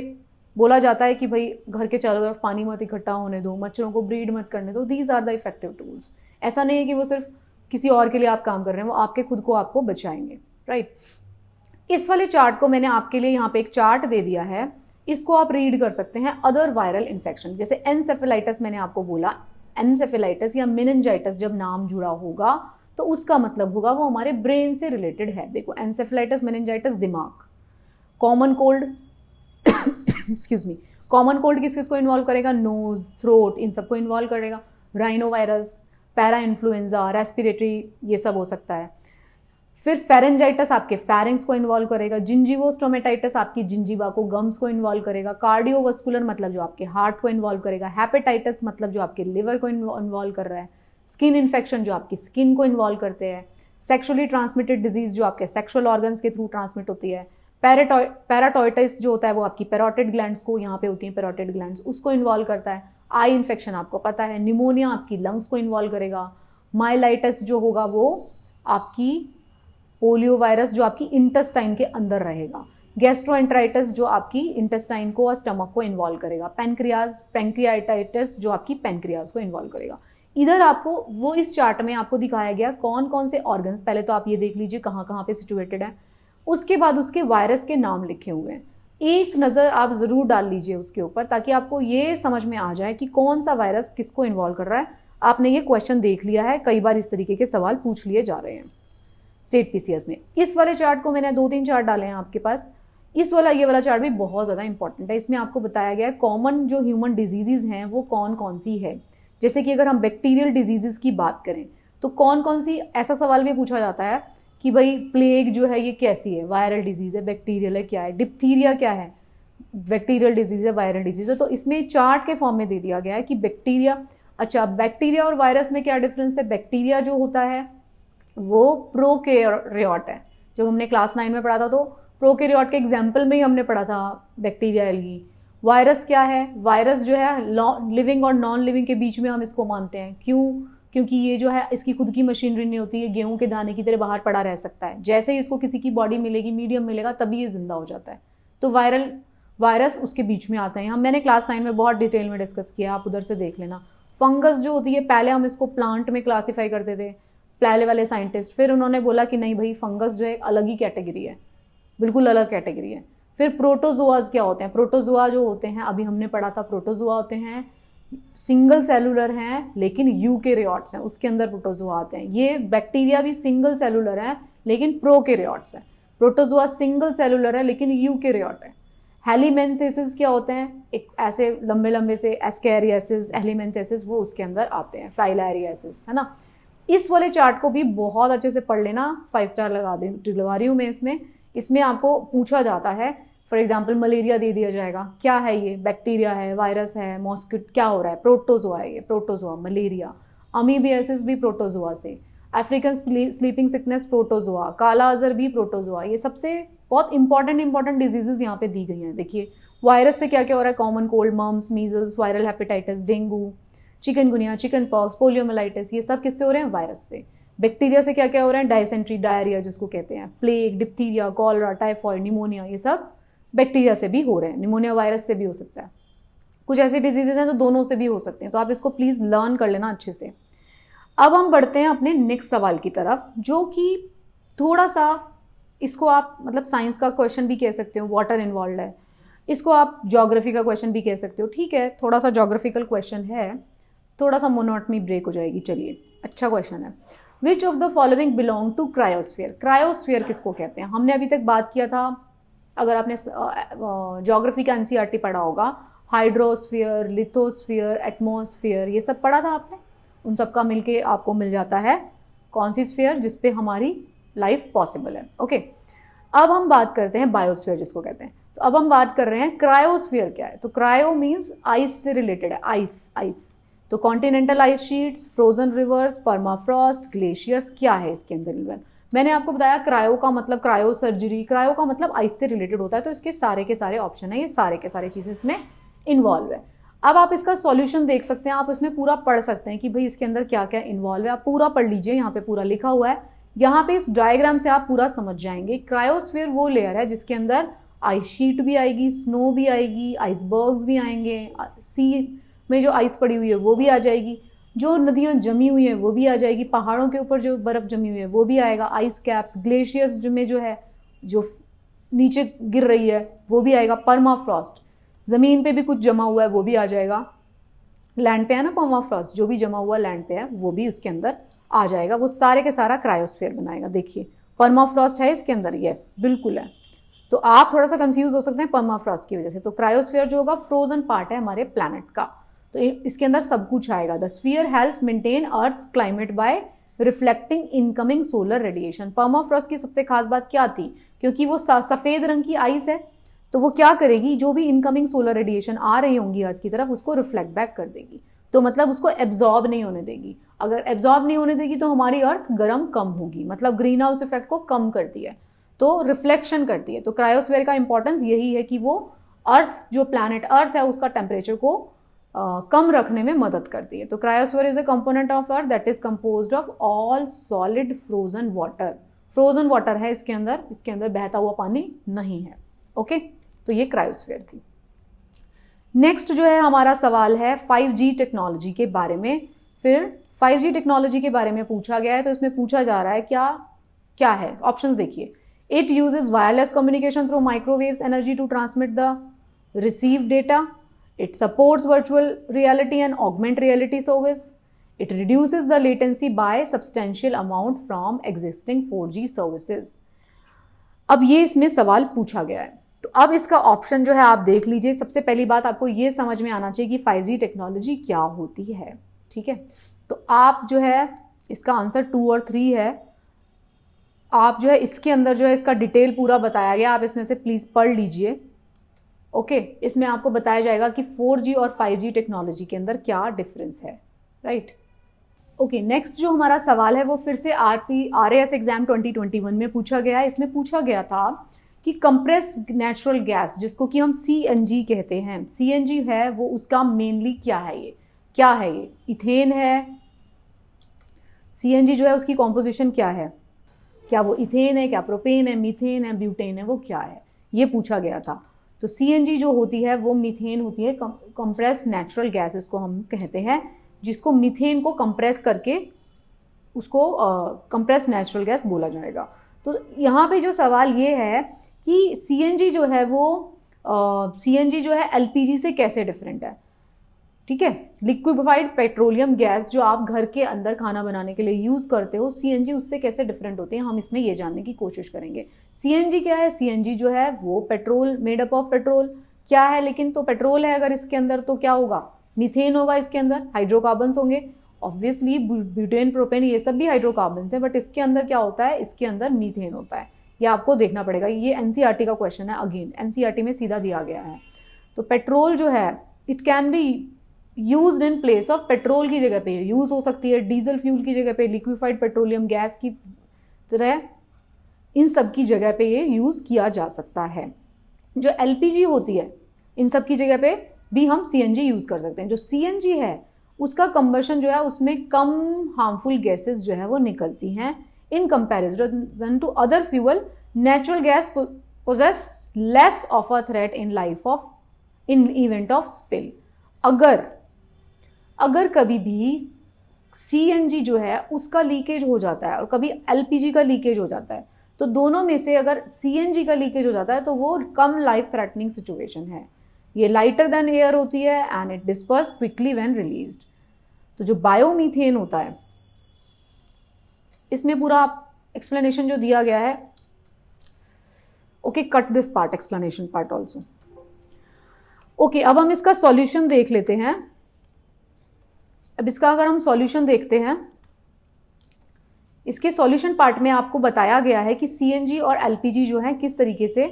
बोला जाता है कि भाई घर के चारों तरफ पानी मत इकट्ठा होने दो, मच्छरों को ब्रीड मत करने दो, these are the effective tools. ऐसा नहीं है कि वो सिर्फ किसी और के लिए आप काम कर रहे हैं, वो आपके खुद को आपको बचाएंगे, राइट। इस वाले चार्ट को मैंने आपके लिए यहाँ पे एक चार्ट दे दिया है, इसको आप रीड कर सकते हैं। अदर वायरल इन्फेक्शन, जैसे एनसेफेलाइटिस मैंने आपको बोला, एनसेफेलाइटिस या मेनिंजाइटिस जब नाम जुड़ा होगा तो उसका मतलब होगा वो हमारे ब्रेन से रिलेटेड है। देखो एनसेफेलाइटिस, मेनिंजाइटिस दिमाग, common cold excuse me, common cold किस किस को इन्वॉल्व करेगा, नोज, थ्रोट, इन सबको इन्वॉल्व करेगा। Rhino virus, para influenza, respiratory, ये सब हो सकता है। फिर फेरेंजाइटिस आपके फेरिंग्स को इन्वॉल्व करेगा। जिंजीवोस्टोमेटाइटिस आपकी जिंजीवा को, गम्स को इन्वॉल्व करेगा। कार्डियोवास्कुलर मतलब जो आपके हार्ट को इन्वॉल्व करेगा। हेपेटाइटिस मतलब जो आपके लिवर को इन्वॉल्व कर रहा है। स्किन इन्फेक्शन जो आपकी स्किन को इन्वॉल्व करते हैं। सेक्सुअली ट्रांसमिटेड डिजीज जो आपके सेक्सुअल ऑर्गन्स के थ्रू ट्रांसमिट होती है। पैराटॉइटिस जो होता है वो आपकी पैरोटिड ग्लैंड्स को, यहाँ पे होती हैं पैरोटिड ग्लैंड्स, उसको इन्वॉल्व करता है। आई इन्फेक्शन आपको पता है, निमोनिया आपकी लंग्स को इन्वॉल्व करेगा। माइलाइटिस जो होगा वो आपकी पोलियो वायरस जो आपकी इंटेस्टाइन के अंदर रहेगा, गैस्ट्रोएंटराइटिस जो आपकी इंटेस्टाइन को और स्टमक को इन्वॉल्व करेगा, पैनक्रियाटाइटिस जो आपकी पैनक्रियाज को इन्वॉल्व करेगा। इधर आपको वो इस चार्ट में आपको दिखाया गया कौन कौन से ऑर्गन्स, पहले तो आप ये देख लीजिए कहाँ कहाँ पे सिचुएटेड है, उसके बाद उसके वायरस के नाम लिखे हुए हैं। एक नज़र आप ज़रूर डाल लीजिए उसके ऊपर, ताकि आपको ये समझ में आ जाए कि कौन सा वायरस किसको इन्वॉल्व कर रहा है। आपने ये क्वेश्चन देख लिया है, कई बार इस तरीके के सवाल पूछ लिए जा रहे हैं स्टेट पीसीएस में। इस वाले चार्ट को मैंने 2-3 चार्ट डाले हैं आपके पास। ये वाला चार्ट भी बहुत ज़्यादा इंपॉर्टेंट है। इसमें आपको बताया गया है कॉमन जो ह्यूमन डिजीज़ हैं वो कौन कौन सी है। जैसे कि अगर हम बैक्टीरियल डिजीज़ की बात करें तो कौन कौन सी, ऐसा सवाल भी पूछा जाता है कि भाई प्लेग जो है ये कैसी है, वायरल डिजीज़ है, बैक्टीरियल है, क्या है, डिप्थीरिया क्या है, बैक्टीरियल डिजीज़ है, वायरल डिजीज़ है। तो इसमें चार्ट के फॉर्म में दे दिया गया है कि बैक्टीरिया, अच्छा बैक्टीरिया और वायरस में क्या डिफरेंस है। बैक्टीरिया जो होता है वो प्रोकैरियोट है, जब हमने क्लास 9 में पढ़ा था तो प्रोकैरियोट के एग्जाम्पल में ही हमने पढ़ा था बैक्टीरिया एल्गी। वायरस क्या है, वायरस जो है लिविंग और नॉन लिविंग के बीच में हम इसको मानते हैं। क्यों? क्योंकि ये जो है इसकी खुद की मशीनरी नहीं होती है, गेहूं के दाने की तरह बाहर पड़ा रह सकता है। जैसे ही इसको किसी की बॉडी मिलेगी, मीडियम मिलेगा, तभी ये जिंदा हो जाता है। तो वायरस उसके बीच में आता है। मैंने क्लास 9 में बहुत डिटेल में डिस्कस किया, आप उधर से देख लेना। फंगस जो होती है, पहले हम इसको प्लांट में क्लासीफाई करते थे पहले वाले साइंटिस्ट, फिर उन्होंने बोला कि नहीं भाई फंगस जो है अलग ही कैटेगरी है, बिल्कुल अलग कैटेगरी है। फिर प्रोटोजोआज क्या होते हैं, प्रोटोजोआ जो होते हैं अभी हमने पढ़ा था, प्रोटोजोआ होते हैं सिंगल सेलुलर हैं लेकिन यूकेरियोट्स हैं, उसके अंदर प्रोटोजोआ आते हैं। ये बैक्टीरिया भी सिंगल सेलुलर है लेकिन प्रोकैरियोट्स है। प्रोटोजोआ सिंगल सेलुलर है लेकिन यूकेरियोट है। हेलिमेंथेसिस क्या होते हैं, एक ऐसे लंबे लंबे से एस्कैरियासिस, हेलिमेंथेसिस वो उसके अंदर आते हैं, फाइलारियासिस, है ना। इस वाले चार्ट को भी बहुत अच्छे से पढ़ लेना, 5 स्टार लगा रही हूँ मैं इसमें आपको पूछा जाता है। फॉर एग्जाम्पल मलेरिया दे दिया जाएगा, क्या है ये, बैक्टीरिया है, वायरस है, मॉस्किटो, क्या हो रहा है, प्रोटोजोआ है ये, प्रोटोजोआ। मलेरिया, अमीबियासिस भी प्रोटोजोआ से, अफ्रीकन स्लीपिंग सिकनेस प्रोटोजोआ, काला अजर भी प्रोटोजोआ। ये सबसे बहुत इंपॉर्टेंट डिजीजेज यहाँ पे दी गई हैं। देखिए वायरस से क्या क्या हो रहा है, common cold, mumps, measles, viral hepatitis, dengue, chikungunya, chicken pox, poliomyelitis, ये सब किससे हो रहे हैं, वायरस से। बैक्टीरिया से क्या क्या हो रहा है, डायसेंट्री, डायरिया जिसको कहते हैं, plague, diphtheria, cholera, typhoid, pneumonia, ये सब बैक्टीरिया से भी हो रहे हैं। निमोनिया वायरस से भी हो सकता है। कुछ ऐसे डिजीजेज हैं तो दोनों से भी हो सकते हैं, तो आप इसको प्लीज़ लर्न कर लेना अच्छे से। अब हम बढ़ते हैं अपने नेक्स्ट सवाल की तरफ, जो कि थोड़ा सा, इसको आप मतलब साइंस का क्वेश्चन भी कह सकते हो, वाटर इन्वॉल्व है, इसको आप ज्योग्राफी का क्वेश्चन भी कह सकते हो। ठीक है, थोड़ा सा ज्योग्राफिकल क्वेश्चन है, थोड़ा सा मोनोटनी ब्रेक हो जाएगी। चलिए, अच्छा क्वेश्चन है। Which of the following belong to cryosphere. Cryosphere किसको कहते हैं, हमने अभी तक बात किया था, अगर आपने ज्योग्राफी का एनसीईआरटी पढ़ा होगा, हाइड्रोस्फीयर, लिथोस्फीयर, एटमॉस्फेयर, ये सब पढ़ा था आपने। उन सब का मिलके आपको मिल जाता है कौन सी स्फीयर, जिसपे हमारी लाइफ पॉसिबल है। ओके, अब हम बात करते हैं बायोस्फीयर जिसको कहते हैं। तो अब हम बात कर रहे हैं क्रायोस्फीयर क्या है। तो क्रायो मीन्स आइस से रिलेटेड है, आइस। तो continental ice sheets, frozen reverse, permafrost, glaciers, क्या है इसके अंदर इवन। मैंने आपको बताया क्रायो का मतलब क्रायो सर्जरी, क्रायो का मतलब आइस से रिलेटेड होता है। तो इसके सारे के सारे ऑप्शन है, ये सारे के सारे चीज़ें इसमें इन्वॉल्व है। अब आप इसका सॉल्यूशन देख सकते हैं, आप इसमें पूरा पढ़ सकते हैं कि भाई इसके अंदर क्या क्या इन्वॉल्व है। आप पूरा पढ़ लीजिए, यहाँ पे पूरा लिखा हुआ है, यहाँ पे इस डायग्राम से आप पूरा समझ जाएंगे। क्रायोस्फीयर वो लेयर है जिसके अंदर आइस शीट भी आएगी, स्नो भी आएगी, आइसबर्ग्स भी आएंगे, सी में जो आइस पड़ी हुई है वो भी आ जाएगी, जो नदियाँ जमी हुई हैं वो भी आ जाएगी, पहाड़ों के ऊपर जो बर्फ़ जमी हुई है वो भी आएगा, आइस कैप्स, ग्लेशियर्स में जो है जो नीचे गिर रही है वो भी आएगा, परमाफ्रॉस्ट, ज़मीन पे भी कुछ जमा हुआ है वो भी आ जाएगा, लैंड पे है ना परमाफ्रॉस्ट, जो भी जमा हुआ लैंड पे है वो भी इसके अंदर आ जाएगा। वो सारे के सारा क्रायोस्फीयर बनाएगा। देखिए परमाफ्रॉस्ट है इसके अंदर, यस बिल्कुल है। तो आप थोड़ा सा कंफ्यूज हो सकते हैं परमाफ्रॉस्ट की वजह से। तो क्रायोस्फीयर जो होगा फ्रोजन पार्ट है हमारे प्लैनेट का, तो इसके अंदर सब कुछ आएगा। The sphere helps maintain earth climate by reflecting incoming solar radiation. Permafrost की सबसे खास बात क्या थी, क्योंकि वो सफ़ेद रंग की आइस है, तो वो क्या करेगी, जो भी इनकमिंग सोलर रेडिएशन आ रही होंगी अर्थ की तरफ उसको रिफ्लेक्ट बैक कर देगी। तो मतलब उसको एब्जॉर्ब नहीं होने देगी। अगर एब्जॉर्ब नहीं होने देगी तो हमारी अर्थ गर्म कम होगी, मतलब ग्रीन हाउस इफेक्ट को कम करती है, तो रिफ्लेक्शन करती है। तो क्रायोस्फीयर का इंपॉर्टेंस यही है कि वो अर्थ, जो प्लैनेट अर्थ है उसका टेम्परेचर को कम रखने में मदद करती है। तो cryosphere is a component of earth that is composed of all solid frozen water. Frozen water है इसके अंदर बहता हुआ पानी नहीं है। ओके, तो ये क्रायोस्फीयर थी। नेक्स्ट जो है हमारा सवाल है 5G टेक्नोलॉजी के बारे में। फिर 5G टेक्नोलॉजी के बारे में पूछा गया है, तो इसमें पूछा जा रहा है क्या है। ऑप्शंस देखिए, it uses wireless communication through microwaves energy to transmit the receive data, it supports virtual reality and augment reality service, it reduces the latency by substantial amount from existing 4G services. अब ये इसमें सवाल पूछा गया है, तो अब इसका ऑप्शन जो है आप देख लीजिए। सबसे पहली बात आपको ये समझ में आना चाहिए कि 5G टेक्नोलॉजी क्या होती है, ठीक है। तो आप जो है इसका आंसर 2 और 3 है। आप जो है इसके अंदर जो है इसका डिटेल पूरा बताया गया, आप इसमें से प्लीज़ पढ़ लीजिए। ओके, इसमें आपको बताया जाएगा कि 4G और 5G टेक्नोलॉजी के अंदर क्या डिफरेंस है, राइट। ओके, नेक्स्ट जो हमारा सवाल है वो फिर से RAS एग्जाम 2021 में पूछा गया है। इसमें पूछा गया था कि कंप्रेस्ड नेचुरल गैस, जिसको कि हम CNG कहते हैं, CNG है वो उसका मेनली क्या है, ये इथेन है। CNG जो है उसकी कॉम्पोजिशन क्या है, क्या वो इथेन है, क्या प्रोपेन है, मीथेन है, ब्यूटेन है, वो क्या है, ये पूछा गया था। तो CNG जो होती है वो मीथेन होती है, कंप्रेस्ड नेचुरल गैस इसको हम कहते हैं, जिसको मीथेन को कंप्रेस करके उसको कंप्रेस्ड नेचुरल गैस बोला जाएगा। तो यहाँ पे जो सवाल ये है कि CNG जो है वो CNG जो है LPG से कैसे डिफरेंट है, ठीक है। लिक्विफाइड पेट्रोलियम गैस जो आप घर के अंदर खाना बनाने के लिए यूज़ करते हो, CNG उससे कैसे डिफरेंट होते हैं, हम इसमें ये जानने की कोशिश करेंगे। CNG क्या है, CNG जो है वो petrol, made up of petrol क्या है, लेकिन तो पेट्रोल है अगर इसके अंदर तो क्या होगा, मीथेन होगा, इसके अंदर हाइड्रोकार्बन्स होंगे। ऑब्वियसली ब्यूटेन, प्रोपेन ये सब भी हाइड्रोकार्बन्स है, बट इसके अंदर क्या होता है, इसके अंदर मीथेन होता है। ये आपको देखना पड़ेगा, ये NCERT का क्वेश्चन है, अगेन NCERT में सीधा दिया गया है। तो पेट्रोल जो है it can be used in place of, petrol की जगह पे यूज हो सकती है, डीजल फ्यूल की जगह पे, लिक्विफाइड पेट्रोलियम गैस की तरह इन सब की जगह पे ये यूज किया जा सकता है। जो LPG होती है इन सब की जगह पे भी हम CNG यूज कर सकते हैं। जो CNG है उसका कंबशन जो है उसमें कम हार्मफुल गैसेस जो है वो निकलती हैं in comparison to other fuel. Natural gas poses less of a threat in event of spill. अगर कभी भी CNG जो है उसका लीकेज हो जाता है और कभी LPG का लीकेज हो जाता है, तो दोनों में से अगर CNG का लीकेज हो जाता है तो वो कम लाइफ थ्रेटनिंग सिचुएशन है। ये लाइटर देन एयर होती है and it disperse quickly when released. तो जो बायोमीथेन होता है इसमें पूरा एक्सप्लेनेशन जो दिया गया है, okay, cut this part, explanation part also. Okay, अब हम इसका सॉल्यूशन देख लेते हैं। अब इसका अगर हम सॉल्यूशन देखते हैं, इसके सॉल्यूशन पार्ट में आपको बताया गया है कि CNG और LPG जो है किस तरीके से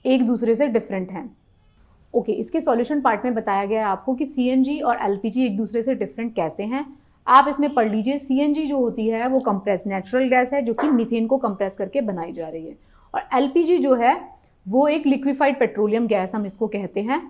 एक दूसरे से डिफरेंट हैं। ओके, इसके सॉल्यूशन पार्ट में बताया गया है आपको कि CNG और LPG एक दूसरे से डिफरेंट कैसे हैं। आप इसमें पढ़ लीजिए। CNG जो होती है वो कंप्रेस नेचुरल गैस है जो कि मीथेन को कंप्रेस करके बनाई जा रही है, और LPG जो है वो एक लिक्विफाइड पेट्रोलियम गैस हम इसको कहते हैं।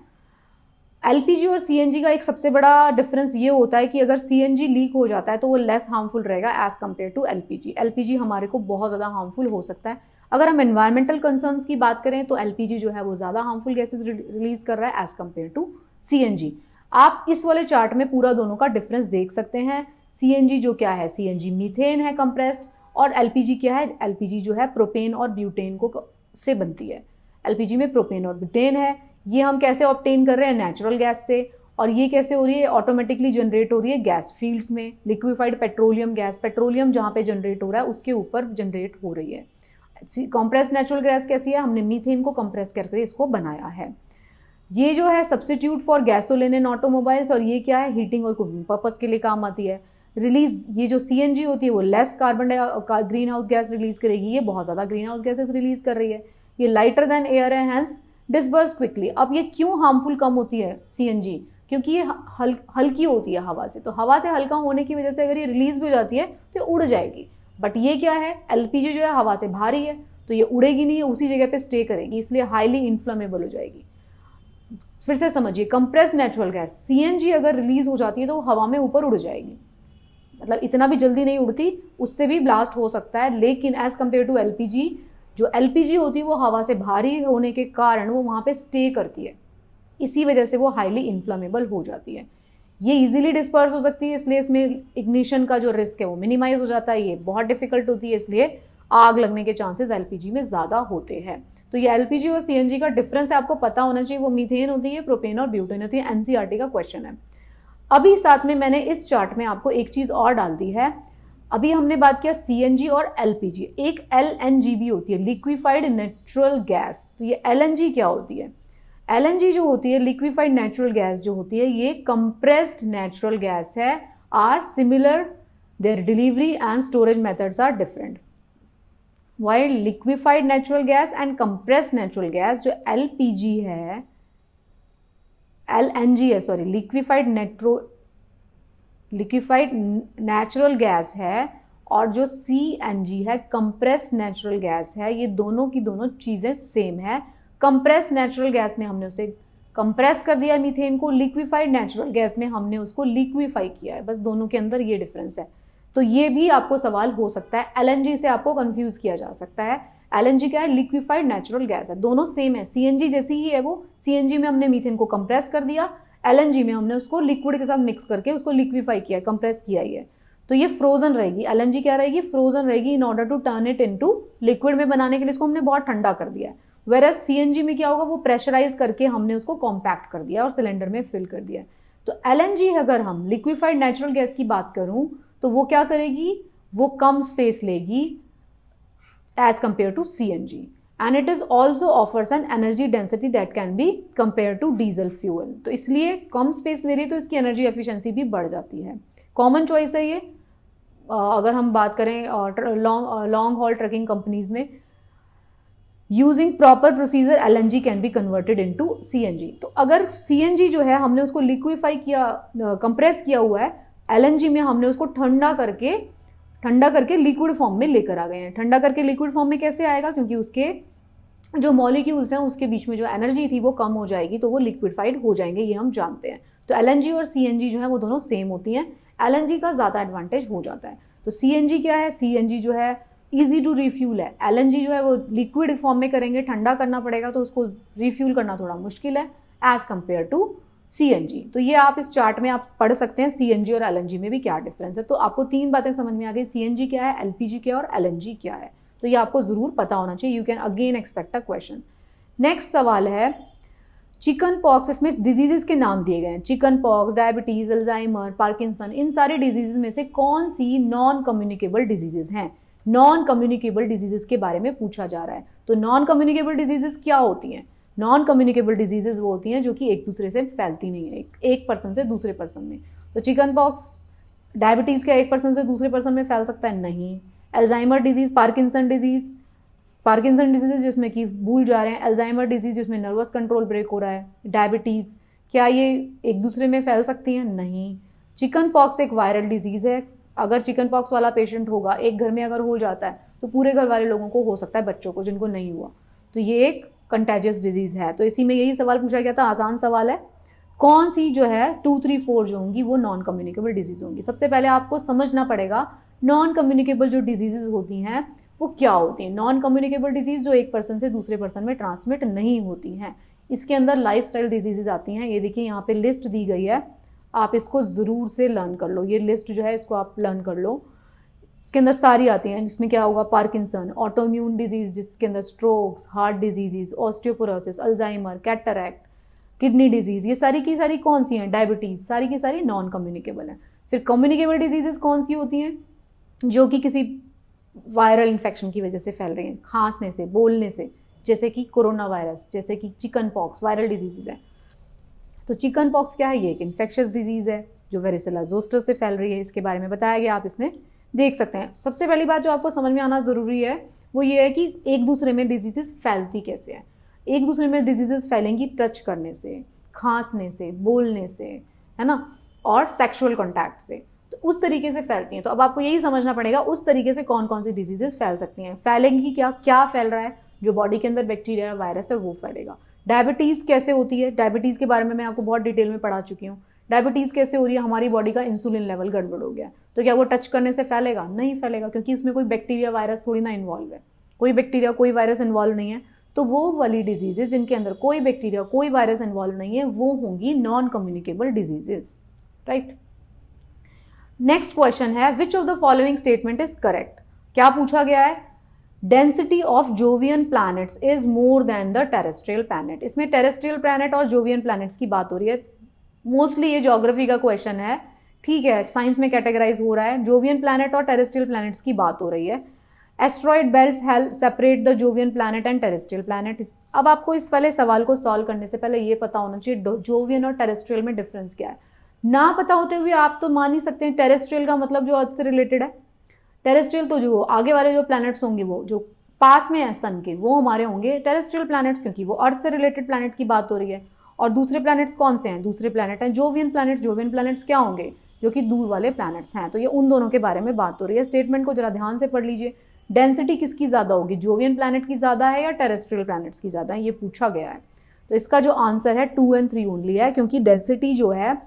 LPG और CNG का एक सबसे बड़ा डिफरेंस ये होता है कि अगर CNG लीक हो जाता है तो वो लेस हार्मफुल रहेगा as compare to LPG। LPG हमारे को बहुत ज़्यादा हार्मफुल हो सकता है। अगर हम एनवायरमेंटल कंसर्न्स की बात करें तो LPG जो है वो ज़्यादा हार्मफुल गैसेज रिलीज कर रहा है एज कम्पेयर टू CNG। आप इस वाले चार्ट में पूरा दोनों का डिफरेंस देख सकते हैं। CNG जो क्या है, CNG मीथेन है कंप्रेस्ड, और LPG क्या है, LPG जो है प्रोपेन और ब्यूटेन को से बनती है। LPG में प्रोपेन और ब्यूटेन है। ये हम कैसे ऑब्टेन कर रहे हैं, नेचुरल गैस से, और ये कैसे हो रही है, ऑटोमेटिकली जनरेट हो रही है गैस फील्ड्स में। लिक्विफाइड पेट्रोलियम गैस, पेट्रोलियम जहाँ पे जनरेट हो रहा है उसके ऊपर जनरेट हो रही है। कंप्रेस्ड नेचुरल गैस कैसी है, हमने मीथेन को कंप्रेस करके इसको बनाया है। ये जो है substitute for gasoline in automobiles, और ये क्या है, हीटिंग और कुकिंग पर्पस के लिए काम आती है। रिलीज, ये जो CNG होती है वो less carbon green house gas release करेगी, ये बहुत ज़्यादा ग्रीन हाउस गैसेस रिलीज कर रही है। ये लाइटर देन एयर है, हैंस डिस्पर्स क्विकली। अब ये क्यों हार्मफुल कम होती है CNG, क्योंकि ये हल्की होती है हवा से, तो हवा से हल्का होने की वजह से अगर ये रिलीज भी हो जाती है तो उड़ जाएगी। बट ये क्या है, LPG जो है हवा से भारी है तो ये उड़ेगी नहीं है, उसी जगह पे स्टे करेगी, इसलिए हाईली इन्फ्लेमेबल हो जाएगी। फिर से समझिए, कंप्रेस्ड नेचुरल गैस CNG अगर रिलीज हो जाती है तो हवा में ऊपर उड़ जाएगी, मतलब इतना भी जल्दी नहीं उड़ती, उससे भी ब्लास्ट हो सकता है, लेकिन एज कम्पेयर टू एलपीजी, जो एलपीजी होती है वो हवा से भारी होने के कारण वो वहाँ पे स्टे करती है, इसी वजह से वो हाईली इन्फ्लेमेबल हो जाती है। ये इजीली डिस्पर्स हो सकती है, इसलिए इसमें इग्निशन का जो रिस्क है वो मिनिमाइज हो जाता है। ये बहुत डिफिकल्ट होती है, इसलिए आग लगने के चांसेस एलपीजी में ज़्यादा होते हैं। तो ये एलपीजी और सीएनजी का डिफरेंस है, आपको पता होना चाहिए। वो मीथेन होती है, प्रोपेन और ब्यूटेन होती है। एनसीईआरटी का क्वेश्चन है। अभी साथ में मैंने इस चार्ट में आपको एक चीज़ और डाल दी है। अभी हमने बात किया सीएनजी और एलपीजी, एक एलएनजी भी होती है, लिक्विफाइड नेचुरल गैस। तो ये एलएनजी क्या होती है? एलएनजी जो होती है, लिक्विफाइड नेचुरल गैस जो होती है, ये कंप्रेस्ड नेचुरल गैस है। Are similar, their delivery and storage methods are different. While liquefied natural gas and compressed natural gas, जो एलपीजी है, एलएनजी है सॉरी, लिक्विफाइड नेचुरल गैस है, और जो सीएनजी है कंप्रेस्ड नेचुरल गैस है, ये दोनों की दोनों चीज़ें सेम है। कंप्रेस्ड नेचुरल गैस में हमने उसे कंप्रेस कर दिया मीथेन को, लिक्विफाइड नेचुरल गैस में हमने उसको लिक्विफाई किया है, बस दोनों के अंदर ये डिफरेंस है। तो ये भी आपको सवाल हो सकता है, एलएनजी से आपको कंफ्यूज किया जा सकता है। एलएनजी क्या है? लिक्विफाइड नेचुरल गैस है, दोनों सेम है, सीएनजी जैसी ही है वो। सीएनजी में हमने मीथेन को कंप्रेस कर दिया, एलएनजी में हमने उसको लिक्विड के साथ मिक्स करके उसको लिक्विफाई किया, कंप्रेस किया ही है। तो ये फ्रोजन रहेगी, एलएनजी क्या रहेगी? फ्रोजन रहेगी, in order to turn it into liquid में बनाने के लिए इसको हमने बहुत ठंडा कर दिया है। वेरएज सीएनजी में क्या होगा? वो प्रेशराइज करके हमने उसको कॉम्पैक्ट कर दिया और सिलेंडर में फिल कर दिया। तो एलएनजी अगर हम लिक्विफाइड नेचुरल गैस की बात करूं तो वो क्या करेगी? वो कम स्पेस लेगी as compare to CNG, and it is also offers an energy density that can be compare to diesel fuel. तो इसलिए कम स्पेस ले रही है तो इसकी एनर्जी एफिशिएंसी भी बढ़ जाती है। कॉमन चॉइस है ये। अगर हम बात करें लॉन्ग हॉल ट्रकिंग कंपनीज में, using proper procedure LNG can be converted into CNG. तो अगर सीएनजी जो है हमने उसको लिक्विफाई किया, कंप्रेस किया हुआ है, एलएनजी में हमने उसको ठंडा करके लिक्विड फॉर्म में लेकर आ गए हैं। ठंडा करके लिक्विड फॉर्म में कैसे आएगा? क्योंकि उसके जो मॉलिक्यूल्स हैं उसके बीच में जो एनर्जी थी वो कम हो जाएगी, तो वो लिक्विफाइड हो जाएंगे, ये हम जानते हैं। तो एलएनजी और सीएनजी जो है वो दोनों सेम होती हैं, एलएनजी का ज़्यादा एडवांटेज हो जाता है। तो सीएनजी क्या है? सीएनजी जो है ईजी टू रिफ्यूल है, एलएनजी जो है वो लिक्विड फॉर्म में करेंगे, ठंडा करना पड़ेगा, तो उसको रिफ्यूल करना थोड़ा मुश्किल है एज कंपेयर टू सीएनजी। तो ये आप इस चार्ट में आप पढ़ सकते हैं सीएनजी और एलएनजी में भी क्या डिफरेंस है। तो आपको तीन बातें समझ में आ गई, सीएनजी क्या है, एलपीजी क्या है और एलएनजी क्या है। तो ये आपको जरूर पता होना चाहिए। You can again expect a question. Next सवाल है चिकन पॉक्स। इसमें डिजीजेस के नाम दिए गए हैं, chicken pox, diabetes, Alzheimer, Parkinson. इन सारे डिजीजेस में से कौन सी नॉन कम्युनिकेबल डिजीजेस हैं? नॉन कम्युनिकेबल डिजीजेस के बारे में पूछा जा रहा है। तो नॉन कम्युनिकेबल डिजीजेस क्या होती हैं? नॉन कम्युनिकेबल डिजीजेस वो होती हैं जो कि एक दूसरे से फैलती नहीं है, एक पर्सन से दूसरे पर्सन में। तो चिकन पॉक्स, डायबिटीज़ क्या एक पर्सन से दूसरे पर्सन में फैल सकता है? नहीं। अल्जाइमर डिजीज़, पार्किंसन डिजीज जिसमें कि भूल जा रहे हैं, अल्जाइमर डिजीज़ जिसमें नर्वस कंट्रोल ब्रेक हो रहा है, डायबिटीज़, क्या ये एक दूसरे में फैल सकती हैं? नहीं। चिकन पॉक्स एक वायरल डिजीज़ है। अगर चिकन पॉक्स वाला पेशेंट होगा, एक घर में अगर हो जाता है तो पूरे घर वाले लोगों को हो सकता है, बच्चों को जिनको नहीं हुआ। तो ये एक कंटेजियस डिजीज़ है। तो इसी में यही सवाल पूछा गया था, आसान सवाल है। कौन सी जो है 2, 3, 4 जो होंगी वो नॉन कम्युनिकेबल डिजीज़ होंगी? सबसे पहले आपको समझना पड़ेगा नॉन कम्युनिकेबल जो डिजीज़ होती हैं वो क्या होती हैं। नॉन कम्युनिकेबल डिजीज़ जो एक पर्सन से दूसरे पर्सन में ट्रांसमिट नहीं होती हैं। इसके अंदर लाइफस्टाइल डिजीज़ आती हैं। ये देखिए यहाँ पे लिस्ट दी गई है, आप इसको ज़रूर से लर्न कर लो। ये लिस्ट जो है इसको आप लर्न कर लो। इसके अंदर सारी आती हैं। इसमें क्या होगा? पार्किंसन, ऑटोइम्यून डिजीज़ जिसके अंदर strokes, heart disease, osteoporosis, Alzheimer, cataract, kidney disease, ये सारी की सारी कौन सी हैं? डायबिटीज़, सारी की सारी नॉन कम्युनिकेबल हैं। फिर कम्युनिकेबल डिजीज़ कौन सी होती हैं? जो कि किसी वायरल इन्फेक्शन की वजह से फैल रही हैं, खांसने से, बोलने से, जैसे कि कोरोना वायरस, जैसे कि चिकन पॉक्स, वायरल डिजीज़ है। तो चिकन पॉक्स क्या है? ये एक इन्फेक्शियस डिजीज़ है जो वेरिसेला जोस्टर से फैल रही है। इसके बारे में बताया गया, आप इसमें देख सकते हैं। सबसे पहली बात जो आपको समझ में आना ज़रूरी है वो ये है कि एक दूसरे में डिजीज़ फैलती कैसे हैं। एक दूसरे में डिजीज़ फैलेंगी टच करने से, खांसने से, बोलने से, है ना, और सेक्सुअल कॉन्टैक्ट से। तो उस तरीके से फैलती हैं। तो अब आपको यही समझना पड़ेगा उस तरीके से कौन कौन सी डिजीज़ फैल सकती हैं। फैलेंगी क्या फैल रहा है? जो बॉडी के अंदर बैक्टीरिया, वायरस है वो फैलेगा। डायबिटीज़ कैसे होती है? डायबिटीज़ के बारे में मैं आपको बहुत डिटेल में पढ़ा चुकी हूँ। डायबिटीज़ कैसे हो रही है, हमारी बॉडी का इंसुलिन लेवल गड़बड़ हो गया, तो क्या वो टच करने से फैलेगा? नहीं फैलेगा, क्योंकि इसमें कोई बैक्टीरिया वायरस थोड़ी ना इन्वॉल्व है, कोई बैक्टीरिया कोई वायरस इन्वॉल्व नहीं है। तो वो वाली डिजीजेज जिनके अंदर कोई बैक्टीरिया कोई वायरस इन्वॉल्व नहीं है वो होंगी non communicable diseases, right. Next question है which of the following statement is correct. क्या पूछा गया है? Density of Jovian planets is more than the terrestrial planet. इसमें टेरेस्ट्रियल प्लैनेट और जोवियन प्लैनेट्स की बात हो रही है। मोस्टली ये ज्योग्राफी का क्वेश्चन है, ठीक है, साइंस में कैटेगराइज हो रहा है। जोवियन प्लैनेट और टेरेस्ट्रियल प्लैनेट्स की बात हो रही है। Asteroid belts help separate the Jovian planet and terrestrial planet. अब आपको इस वाले सवाल को सॉल्व करने से पहले ये पता होना चाहिए जोवियन और टेरेस्ट्रियल में डिफरेंस क्या है। ना पता होते हुए आप तो मान ही सकते हैं टेरेस्ट्रियल का मतलब जो अर्थ से रिलेटेड है। टेरेस्ट्रियल तो जो आगे वाले जो प्लैनेट्स होंगे वो जो पास में है सन के वो हमारे होंगे टेरेस्ट्रियल प्लैनेट्स, क्योंकि वो अर्थ से रिलेटेड प्लैनेट की बात हो रही है। और दूसरे प्लैनेट्स कौन से हैं? दूसरे प्लैनेट हैं जोवियन प्लैनेट्स। जोवियन प्लैनेट्स क्या होंगे? जो कि दूर वाले प्लैनेट्स हैं। तो ये उन दोनों के बारे में बात हो रही है। स्टेटमेंट को जरा ध्यान से पढ़ लीजिए। डेंसिटी किसकी ज़्यादा होगी? जोवियन प्लैनेट की ज़्यादा है या टेरेस्ट्रियल प्लैनेट्स की ज़्यादा है? ये पूछा गया है। तो इसका जो आंसर है 2 और 3 ओनली है, क्योंकि डेंसिटी जो है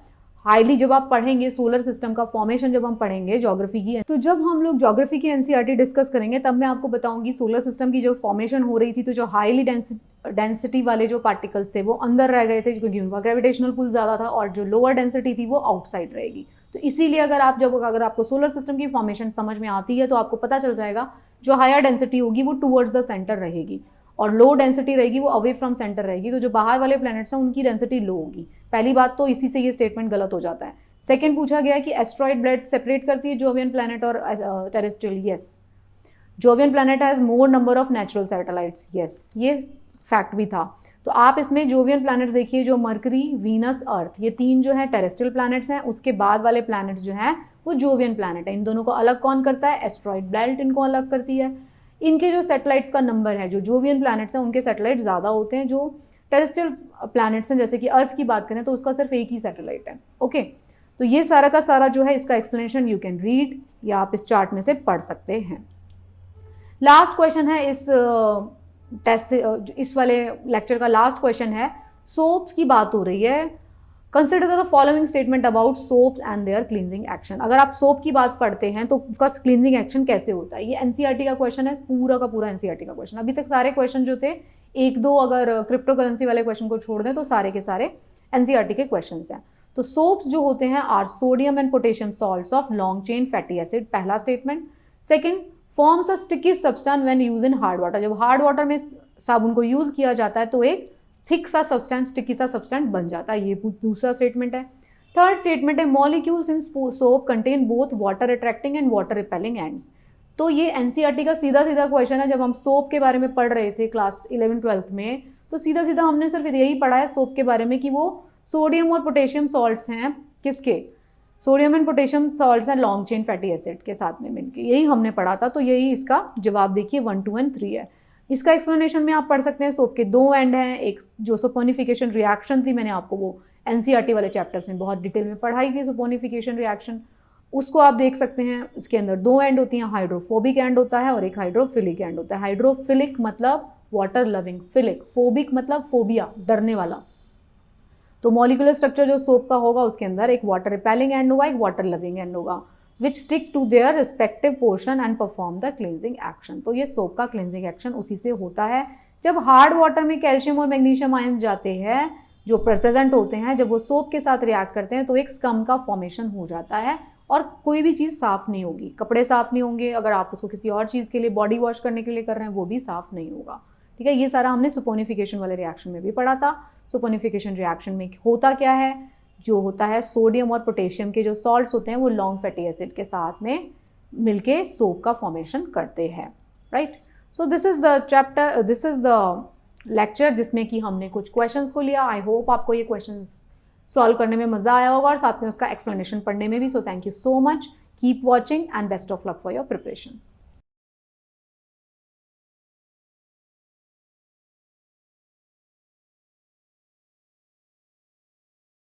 हाईली, जब आप पढ़ेंगे सोलर सिस्टम का फॉर्मेशन जब हम पढ़ेंगे ज्योग्राफी की, तो जब हम लोग ज्योग्राफी की एनसीईआरटी डिस्कस करेंगे तब मैं आपको बताऊंगी सोलर सिस्टम की जो फॉर्मेशन हो रही थी, तो जो हाईली डेंसिटी वाले जो पार्टिकल्स थे वो अंदर रह गए थे क्योंकि उनका ग्रेविटेशनल पुल ज़्यादा था, और जो लोअर डेंसिटी थी वो आउटसाइड रहेगी। तो इसीलिए अगर आपको सोलर सिस्टम की फॉर्मेशन समझ में आती है तो आपको पता चल जाएगा जो हायर डेंसिटी होगी वो टूवर्ड्स द सेंटर रहेगी और लो डेंसिटी रहेगी वो अवे फ्रॉम सेंटर रहेगी। तो जो बाहर वाले प्लैनेट्स हैं उनकी डेंसिटी लो होगी। पहली बात तो इसी से ये स्टेटमेंट गलत हो जाता है। सेकंड पूछा गया कि एस्ट्रॉइड बेल्ट सेपरेट करती है जोवियन प्लैनेट और terrestrial. Yes. Jovian planet has more number of natural satellites. Yes, ये फैक्ट भी था। तो आप इसमें जोवियन प्लैनेट्स देखिए, जो मरकरी, वीनस, अर्थ, ये 3 जो है टेरेस्ट्रियल प्लैनेट्स हैं। उसके बाद वाले प्लैनेट्स जो हैं वो जोवियन प्लैनेट है। इन दोनों को अलग कौन करता है? एस्ट्रॉइड बेल्ट इनको अलग करती है। इनके जो सैटेलाइट्स का नंबर है, जो जोवियन प्लैनेट्स हैं उनके सैटेलाइट ज़्यादा होते हैं। जो टेरेस्ट्रियल प्लैनेट्स हैं जैसे कि अर्थ की बात करें तो उसका सिर्फ एक ही सैटेलाइट है। ओके, तो ये सारा का सारा जो है इसका एक्सप्लेनेशन यू कैन रीड या आप इस चार्ट में से पढ़ सकते हैं। लास्ट क्वेश्चन है इस वाले लेक्चर का लास्ट क्वेश्चन है। सोप्स की बात हो रही है। Consider the following statement about soaps and their cleansing action. अगर आप सोप की बात पढ़ते हैं तो उसका क्लींजिंग एक्शन कैसे होता है? ये एनसीईआरटी का क्वेश्चन है, पूरा का पूरा एनसीईआरटी का क्वेश्चन। अभी तक सारे क्वेश्चन जो थे, 1-2 अगर क्रिप्टो करेंसी वाले क्वेश्चन को छोड़ दें तो सारे के सारे एनसीईआरटी के क्वेश्चन हैं। तो सोप्स जो होते हैं are sodium and potassium salts of long chain fatty acid, पहला statement. Second, forms a sticky substance when use in hard water. जब हार्ड वाटर में साबुन को यूज किया जाता है तो एक थिक सा सब्सटेंस, स्टिकी सा सब्सटेंस बन जाता है। ये दूसरा स्टेटमेंट है। थर्ड स्टेटमेंट है molecules in soap contain both water attracting and water repelling ends. तो ये एनसीईआरटी का सीधा सीधा क्वेश्चन है। जब हम सोप के बारे में पढ़ रहे थे क्लास 11-12 में, तो सीधा सीधा हमने सिर्फ यही पढ़ा है सोप के बारे में कि वो सोडियम और पोटेशियम सॉल्ट्स हैं। किसके? सोडियम एंड पोटेशियम सॉल्ट्स हैं लॉन्ग चेन फैटी एसिड के साथ में मिलकर, यही हमने पढ़ा था। तो यही इसका जवाब देखिए 1, 2 और 3 है। इसका एक्सप्लेनेशन में आप पढ़ सकते हैं। सोप के 2 एंड हैं। एक जो सपोनिफिकेशन रिएक्शन थी, मैंने आपको वो एनसीईआरटी वाले चैप्टर्स में बहुत डिटेल में पढ़ाई थी, सपोनिफिकेशन रिएक्शन, उसको आप देख सकते हैं। उसके अंदर 2 एंड होती हैं, हाइड्रोफोबिक एंड होता है और एक हाइड्रोफिलिक एंड होता है। हाइड्रोफिलिक मतलब वाटर लविंग, फिलिक फोबिक मतलब फोबिया, डरने वाला। तो मॉलिक्यूलर स्ट्रक्चर जो सोप का होगा उसके अंदर एक वाटर रिपेलिंग एंड होगा, एक वाटर लविंग एंड होगा, which stick to their respective portion and perform the cleansing action. तो ये सोप का क्लींजिंग एक्शन उसी से होता है। जब हार्ड वाटर में कैल्शियम और मैग्नीशियम आयन जाते हैं जो प्रेजेंट होते हैं, जब वो सोप के साथ रिएक्ट करते हैं तो एक स्कम का फॉर्मेशन हो जाता है और कोई भी चीज़ साफ़ नहीं होगी। कपड़े साफ़ नहीं होंगे, अगर आप उसको किसी और चीज़ के लिए बॉडी वॉश करने के लिए कर रहे हैं वो भी साफ़ नहीं होगा। ठीक है, ये सारा हमने सपोनिफिकेशन वाले रिएक्शन में भी पढ़ा था। सपोनिफिकेशन रिएक्शन में होता क्या है? जो होता है सोडियम और पोटेशियम के जो सॉल्ट्स होते हैं वो लॉन्ग फैटी एसिड के साथ में मिलके सोप का फॉर्मेशन करते हैं। Right, so this is the lecture जिसमें कि हमने कुछ क्वेश्चंस को लिया। आई होप आपको ये क्वेश्चंस सॉल्व करने में मज़ा आया होगा और साथ में उसका एक्सप्लेनेशन पढ़ने में भी। So thank you so much, keep watching and best of luck for your preparation.